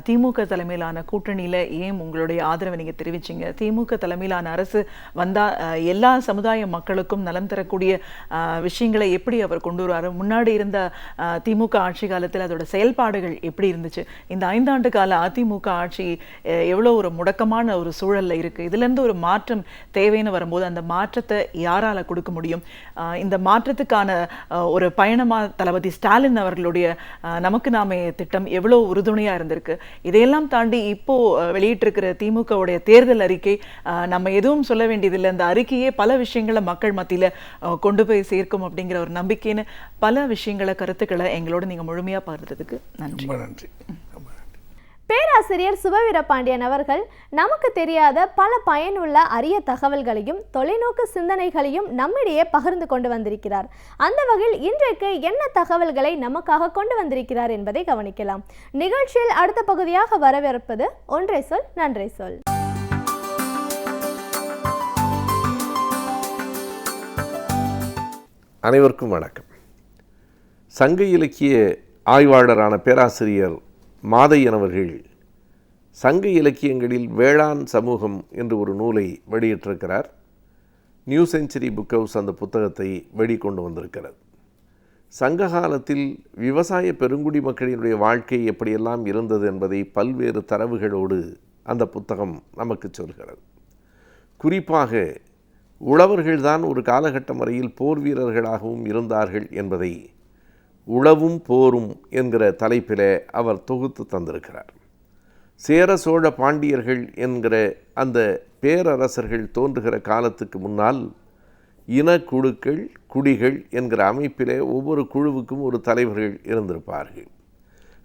திமுக தலைமையிலான கூட்டணியில் ஏன் உங்களுடைய ஆதரவை நீங்கள் தெரிவிச்சிங்க? திமுக தலைமையிலான அரசு வந்தால் எல்லா சமுதாய மக்களுக்கும் நலம் தரக்கூடிய விஷயங்களை எப்படி அவர் கொண்டு வருவார்? முன்னாடி இருந்த திமுக ஆட்சி காலத்தில் அதோட செயல்பாடுகள் எப்படி இருந்துச்சு? இந்த 5 ஆண்டு கால அதிமுக ஆட்சி எவ்வளோ ஒரு முடக்கமான ஒரு சூழலில் இருக்குது. இதுலேருந்து ஒரு மாற்றம் தேவைன்னு வரும்போது அந்த மாற்றத்தை யாரால் கொடுக்க முடியும்? இந்த மாற்றத்துக்கான ஒரு பயணமாக தளபதி ஸ்டாலின் அவர்களுடைய நமக்கு நாமே திட்டம் எவ்வளோ உறுதுணையாக இருந்திருக்கு. இதையெல்லாம் தாண்டி இப்போ வெளியிட்டிருக்கிற திமுகவுடைய தேர்தல் அறிக்கை நம்ம எதுவும் சொல்ல வேண்டியதில்லை. அந்த அறிக்கையே பல விஷயங்களை மக்கள் மத்தியில் கொண்டு போய் சேர்க்கும் அப்படிங்கிற ஒரு நம்பிக்கைன்னு பல விஷயங்களை, கருத்துக்களை எங்களோட நீங்கள் முழுமையாக பகிர்ந்ததுக்கு நன்றி. நன்றி. பேராசிரியர் சுபவீரபாண்டியன் அவர்கள் நமக்கு தெரியாத பல பயனுள்ள அரிய தகவல்களையும் தொலைநோக்கு சிந்தனைகளையும் நம்மிடையே பகிர்ந்து கொண்டு வந்திருக்கிறார். அந்த வகையில் இன்றைக்கு என்ன தகவல்களை நமக்காக கொண்டு வந்திருக்கிறார் என்பதை கவனிக்கலாம். நிகழ்ச்சியில் அடுத்த பகுதியாக வரவிருப்பது ஒன்றை சொல் நன்றை சொல். அனைவருக்கும் வணக்கம். சங்க இலக்கிய ஆய்வாளரான பேராசிரியர் மாதையன் அவர்கள் சங்க இலக்கியங்களில் வேளாண் சமூகம் என்று ஒரு நூலை வெளியிட்டிருக்கிறார். நியூ செஞ்சுரி புக் ஹவுஸ் அந்த புத்தகத்தை வெளிக்கொண்டு வந்திருக்கிறது. சங்க காலத்தில் விவசாய பெருங்குடி மக்களினுடைய வாழ்க்கை எப்படியெல்லாம் இருந்தது என்பதை பல்வேறு தரவுகளோடு அந்த புத்தகம் நமக்கு சொல்கிறது. குறிப்பாக உழவர்கள்தான் ஒரு காலகட்டம் வரையில் போர் வீரர்களாகவும் இருந்தார்கள் என்பதை உழவும் போரும் என்கிற தலைப்பில் அவர் தொகுத்து தந்திருக்கிறார். சேர சோழ பாண்டியர்கள் என்கிற அந்த பேரரசர்கள் தோன்றுகிற காலத்துக்கு முன்னால் இனக்குழுக்கள், குடிகள் என்கிற அமைப்பிலே ஒவ்வொரு குழுவுக்கும் ஒரு தலைவர்கள் இருந்திருப்பார்கள்.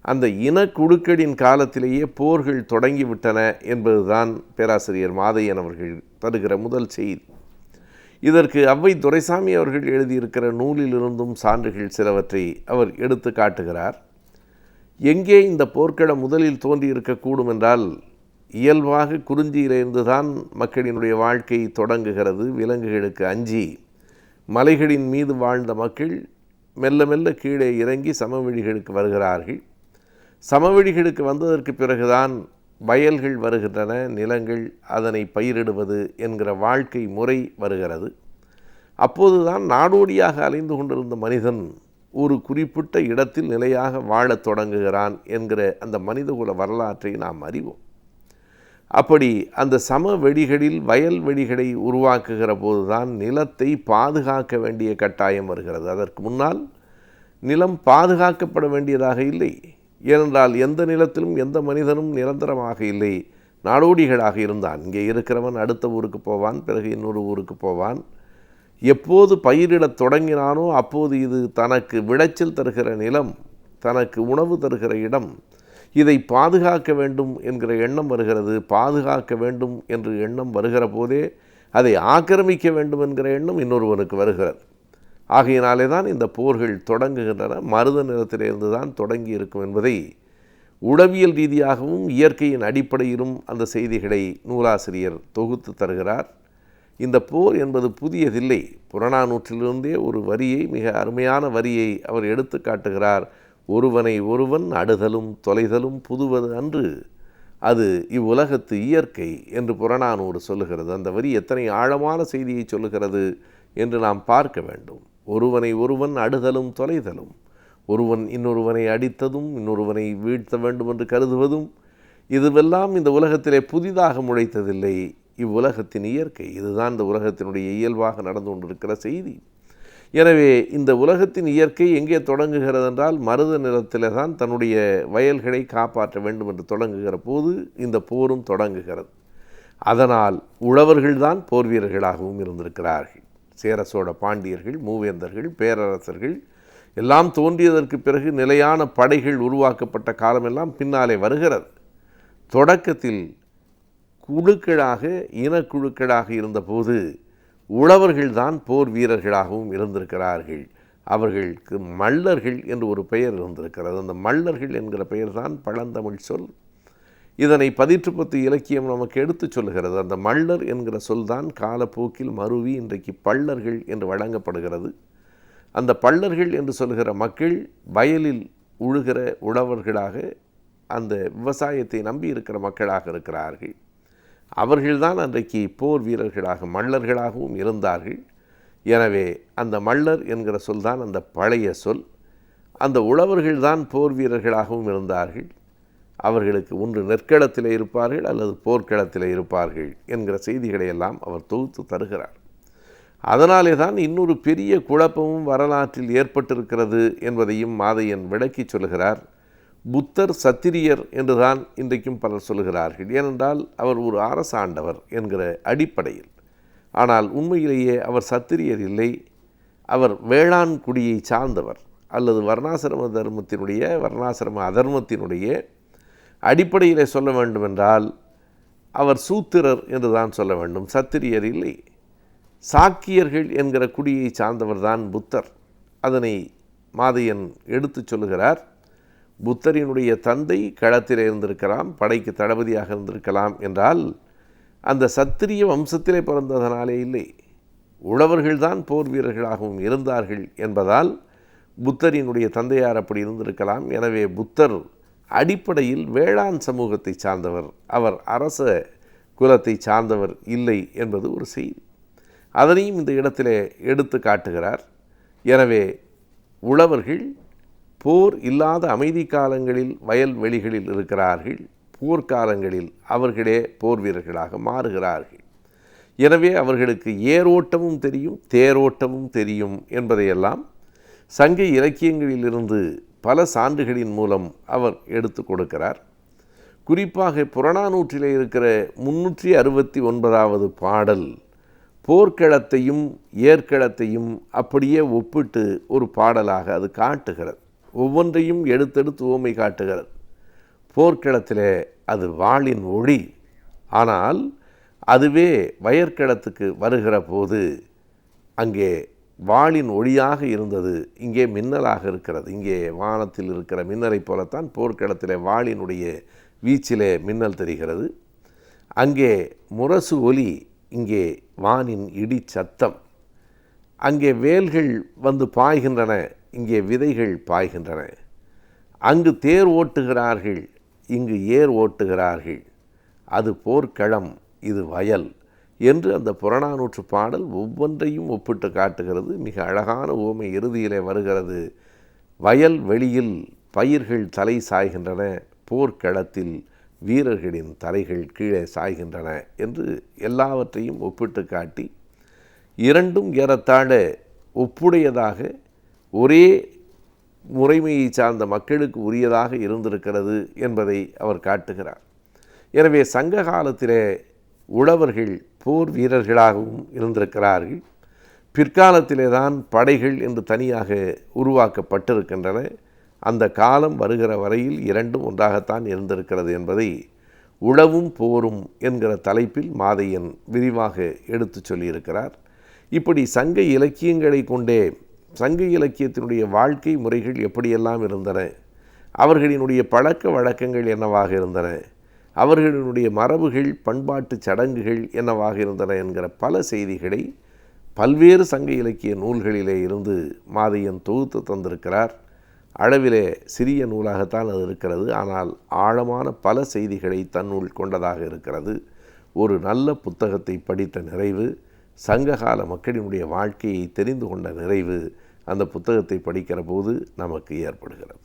அந்த இனக்குழுக்களின் காலத்திலேயே போர்கள் தொடங்கிவிட்டன என்பதுதான் பேராசிரியர் மாதையன் அவர்கள் தருகிற முதல் செய்தி. இதற்கு ஔவை துரைசாமி அவர்கள் எழுதியிருக்கிற நூலிலிருந்தும் சான்றுகள் சிலவற்றை அவர் எடுத்து காட்டுகிறார். எங்கே இந்த போர்க்களம் முதலில் தோன்றியிருக்கக்கூடும் என்றால், இயல்பாக குறிஞ்சியிலிருந்து தான் மக்களினுடைய வாழ்க்கை தொடங்குகிறது. விலங்குகளுக்கு அஞ்சி மலைகளின் மீது வாழ்ந்த மக்கள் மெல்ல மெல்ல கீழே இறங்கி சமவெளிகளுக்கு வருகிறார்கள். சமவெளிகளுக்கு வந்ததற்கு பிறகுதான் வயல்கள் வருகின்றன, நிலங்கள், அதனை பயிரிடுவது என்கிற வாழ்க்கை முறை வருகிறது. அப்போதுதான் நாடோடியாக அலைந்து கொண்டிருந்த மனிதன் ஒரு குறிப்பிட்ட இடத்தில் நிலையாக வாழத் தொடங்குகிறான் என்கிற அந்த மனிதகுல வரலாற்றை நாம் அறிவோம். அப்படி அந்த சமவெளிகளில் வயல்வெளிகளை உருவாக்குகிற போதுதான் நிலத்தை பாதுகாக்க வேண்டிய கட்டாயம் வருகிறது. அதற்கு முன்னால் நிலம் பாதுகாக்கப்பட வேண்டியதாக இல்லை. ஏனென்றால் எந்த நிலத்திலும் எந்த மனிதனும் நிரந்தரமாக இல்லை, நாடோடிகளாக இருந்தான். இங்கே இருக்கிறவன் அடுத்த ஊருக்கு போவான், பிறகு இன்னொரு ஊருக்கு போவான். எப்போது பயிரிடத் தொடங்கினானோ அப்போது இது தனக்கு விளைச்சல் தருகிற நிலம், தனக்கு உணவு தருகிற இடம், இதை பாதுகாக்க வேண்டும் என்கிற எண்ணம் வருகிறது. பாதுகாக்க வேண்டும் என்று எண்ணம் வருகிற போதே அதை ஆக்கிரமிக்க வேண்டும் என்கிற எண்ணம் இன்னொருவனுக்கு வருகிறது. ஆகையினாலே தான் இந்த போர்கள் தொடங்குகின்றன. மருத நிலத்திலிருந்து தான் தொடங்கி இருக்கும் என்பதை உளவியல் ரீதியாகவும் இயற்கையின் அடிப்படையிலும் அந்த செய்திகளை நூலாசிரியர் தொகுத்து தருகிறார். இந்த போர் என்பது புதியதில்லை. புறநானூற்றிலிருந்தே ஒரு வரியை, மிக அருமையான வரியை அவர் எடுத்து காட்டுகிறார். ஒருவனை ஒருவன் அடுதலும் தொலைதலும் புதுவது அன்று, அது இவ்வுலகத்து இயற்கை என்று புறநானூறு சொல்லுகிறது. அந்த வரி எத்தனை ஆழமான செய்தியை சொல்லுகிறது என்று நாம் பார்க்க வேண்டும். ஒருவனை ஒருவன் அடுதலும் தொலைதலும், ஒருவன் இன்னொருவனை அடித்ததும் இன்னொருவனை வீழ்த்த வேண்டும் என்று கருதுவதும், இதுவெல்லாம் இந்த உலகத்திலே புதிதாக முளைத்ததில்லை. இவ்வுலகத்தின் இயற்கை, இதுதான் இந்த உலகத்தினுடைய இயல்பாக நடந்து கொண்டிருக்கிற செய்தி. எனவே இந்த உலகத்தின் இயற்கை எங்கே தொடங்குகிறது என்றால் மருத நிலத்தில் தான் தன்னுடைய வயல்களை காப்பாற்ற வேண்டும் என்று தொடங்குகிற போது இந்த போரும் தொடங்குகிறது. அதனால் உழவர்கள்தான் போர் வீரர்களாகவும் இருந்திருக்கிறார்கள். சேர சோழ பாண்டியர்கள், மூவேந்தர்கள், பேரரசர்கள் எல்லாம் தோன்றியதற்கு பிறகு நிலையான படைகள் உருவாக்கப்பட்ட காலமெல்லாம் பின்னாலே வருகிறது. தொடக்கத்தில் குழுக்களாக இனக்குழுக்களாக இருந்தபோது உழவர்கள்தான் போர் வீரர்களாகவும் இருந்திருக்கிறார்கள். அவர்களுக்கு மல்லர்கள் என்று ஒரு பெயர் இருந்திருக்கிறது. அந்த மல்லர்கள் என்கிற பெயர்தான் பழந்தமிழ் சொல். இதனை 18 இலக்கியம் நமக்கு எடுத்து சொல்கிறது. அந்த மல்லர் என்கிற சொல்தான் காலப்போக்கில் மருவி இன்றைக்கு பள்ளர்கள் என்று வழங்கப்படுகிறது. அந்த பள்ளர்கள் என்று சொல்கிற மக்கள் வயலில் உழுகிற உழவர்களாக, அந்த விவசாயத்தை நம்பி இருக்கிற மக்களாக இருக்கிறார்கள். அவர்கள்தான் அன்றைக்கு போர் வீரர்களாக மல்லர்களாகவும் இருந்தார்கள். எனவே அந்த மல்லர் என்கிற சொல்தான் அந்த பழைய சொல். அந்த உழவர்கள்தான் போர் வீரர்களாகவும் இருந்தார்கள். அவர்களுக்கு ஒன்று நெற்களத்தில் இருப்பார்கள் அல்லது போர்க்களத்தில் இருப்பார்கள் என்கிற செய்திகளை எல்லாம் அவர் தொகுத்து தருகிறார். அதனாலே தான் இன்னொரு பெரிய குழப்பமும் வரலாற்றில் ஏற்பட்டிருக்கிறது என்பதையும் மாதையன் விளக்கி சொல்கிறார். புத்தர் சத்திரியர் என்றுதான் இன்றைக்கும் பலர் சொல்கிறார்கள். ஏனென்றால் அவர் ஒரு அரசாண்டவர் என்கிற அடிப்படையில். ஆனால் உண்மையிலேயே அவர் சத்திரியர் இல்லை. அவர் வேளாண் குடியை சார்ந்தவர் அல்லது வர்ணாசிரம அதர்மத்தினுடைய அடிப்படையில் சொல்ல வேண்டுமென்றால் அவர் சூத்திரர் என்று தான் சொல்ல வேண்டும், சத்திரியர் இல்லை. சாக்கியர்கள் என்கிற குடியை சார்ந்தவர் தான் புத்தர். அதனை மாதையன் எடுத்து சொல்லுகிறார். புத்தரினுடைய தந்தை களத்தில் இருந்திருக்கலாம், படைக்கு தளபதியாக இருந்திருக்கலாம் என்றால் அந்த சத்திரிய வம்சத்திலே பிறந்ததனாலே இல்லை, உழவர்கள்தான் போர் வீரர்களாகவும் இருந்தார்கள் என்பதால் புத்தரினுடைய தந்தையார் அப்படி இருந்திருக்கலாம். எனவே புத்தர் அடிப்படையில் வேளாண் சமூகத்தை சார்ந்தவர், அவர் அரச குலத்தை சார்ந்தவர் இல்லை என்பது ஒரு செய்தி. அதனையும் இந்த இடத்திலே எடுத்து காட்டுகிறார். எனவே உழவர்கள் போர் இல்லாத அமைதி காலங்களில் வயல்வெளிகளில் இருக்கிறார்கள். போர்க்காலங்களில் அவர்களே போர் வீரர்களாக மாறுகிறார்கள். எனவே அவர்களுக்கு ஏரோட்டமும் தெரியும், தேரோட்டமும் தெரியும் என்பதையெல்லாம் சங்க இலக்கியங்களிலிருந்து பல சான்றுகளின் மூலம் அவர் எடுத்து கொடுக்கிறார். குறிப்பாக புறநானூற்றிலே இருக்கிற 369வது பாடல் போர்க்களத்தையும் ஏற்களத்தையும் அப்படியே ஒப்பிட்டு ஒரு பாடலாக அது காட்டுகிறது. ஒவ்வொன்றையும் எடுத்தெடுத்து ஓமை காட்டுகிறது. போர்க்களத்திலே அது வாளின் ஒளி, ஆனால் அதுவே வயற்களத்துக்கு வருகிற போது அங்கே வாளின் ஒளியாக இருந்தது, இங்கே மின்னலாக இருக்கிறது. இங்கே வானத்தில் இருக்கிற மின்னலை போலத்தான் போர்க்களத்திலே வாளினுடைய வீச்சிலே மின்னல் தெரிகிறது. அங்கே முரசு ஒலி, இங்கே வானின் இடி சத்தம். அங்கே வேல்கள் வந்து பாய்கின்றன, இங்கே விதைகள் பாய்கின்றன. அங்கு தேர் ஓட்டுகிறார்கள், இங்கு ஏர் ஓட்டுகிறார்கள். அது போர்க்களம், இது வயல் என்று அந்த புறநானூற்று பாடல் ஒவ்வொன்றையும் ஒப்பிட்டு காட்டுகிறது. மிக அழகான ஓமை இறுதியிலே வருகிறது. வயல் வெளியில் பயிர்கள் தலை சாய்கின்றன, போர்க்களத்தில் வீரர்களின் தலைகள் கீழே சாய்கின்றன என்று எல்லாவற்றையும் ஒப்பிட்டு காட்டி இரண்டும் ஏறத்தாழ ஒப்புடையதாக ஒரே முறைமையை சார்ந்த மக்களுக்கு உரியதாக இருந்திருக்கிறது என்பதை அவர் காட்டுகிறார். எனவே சங்க காலத்திலே உழவர்கள் போர் வீரர்களாகவும் இருந்திருக்கிறார்கள். பிற்காலத்திலே தான் படைகள் என்று தனியாக உருவாக்கப்பட்டிருக்கின்றன. அந்த காலம் வருகிற வரையில் இரண்டும் ஒன்றாகத்தான் இருந்திருக்கிறது என்பதை உழவும் போரும் என்கிற தலைப்பில் மாதையன் விரிவாக எடுத்து சொல்லியிருக்கிறார். இப்படி சங்க இலக்கியங்களை கொண்டே சங்க இலக்கியத்தினுடைய வாழ்க்கை முறைகள் எப்படியெல்லாம் இருந்தன, அவர்களினுடைய பழக்க வழக்கங்கள் என்னவாக இருந்தன, அவர்களினுடைய மரபுகள் பண்பாட்டு சடங்குகள் என்னவாக இருந்தன என்கிற பல செய்திகளை பல்வேறு சங்க இலக்கிய நூல்களிலே இருந்து மாதையன் தொகுத்து தந்திருக்கிறார். அளவிலே சிறிய நூலாகத்தான் அது இருக்கிறது, ஆனால் ஆழமான பல செய்திகளை தன்னுள் கொண்டதாக இருக்கிறது. ஒரு நல்ல புத்தகத்தை படித்த நிறைவு, சங்ககால மக்களினுடைய வாழ்க்கையை தெரிந்து கொண்ட நிறைவு அந்த புத்தகத்தை படிக்கிற போது நமக்கு ஏற்படுகிறது.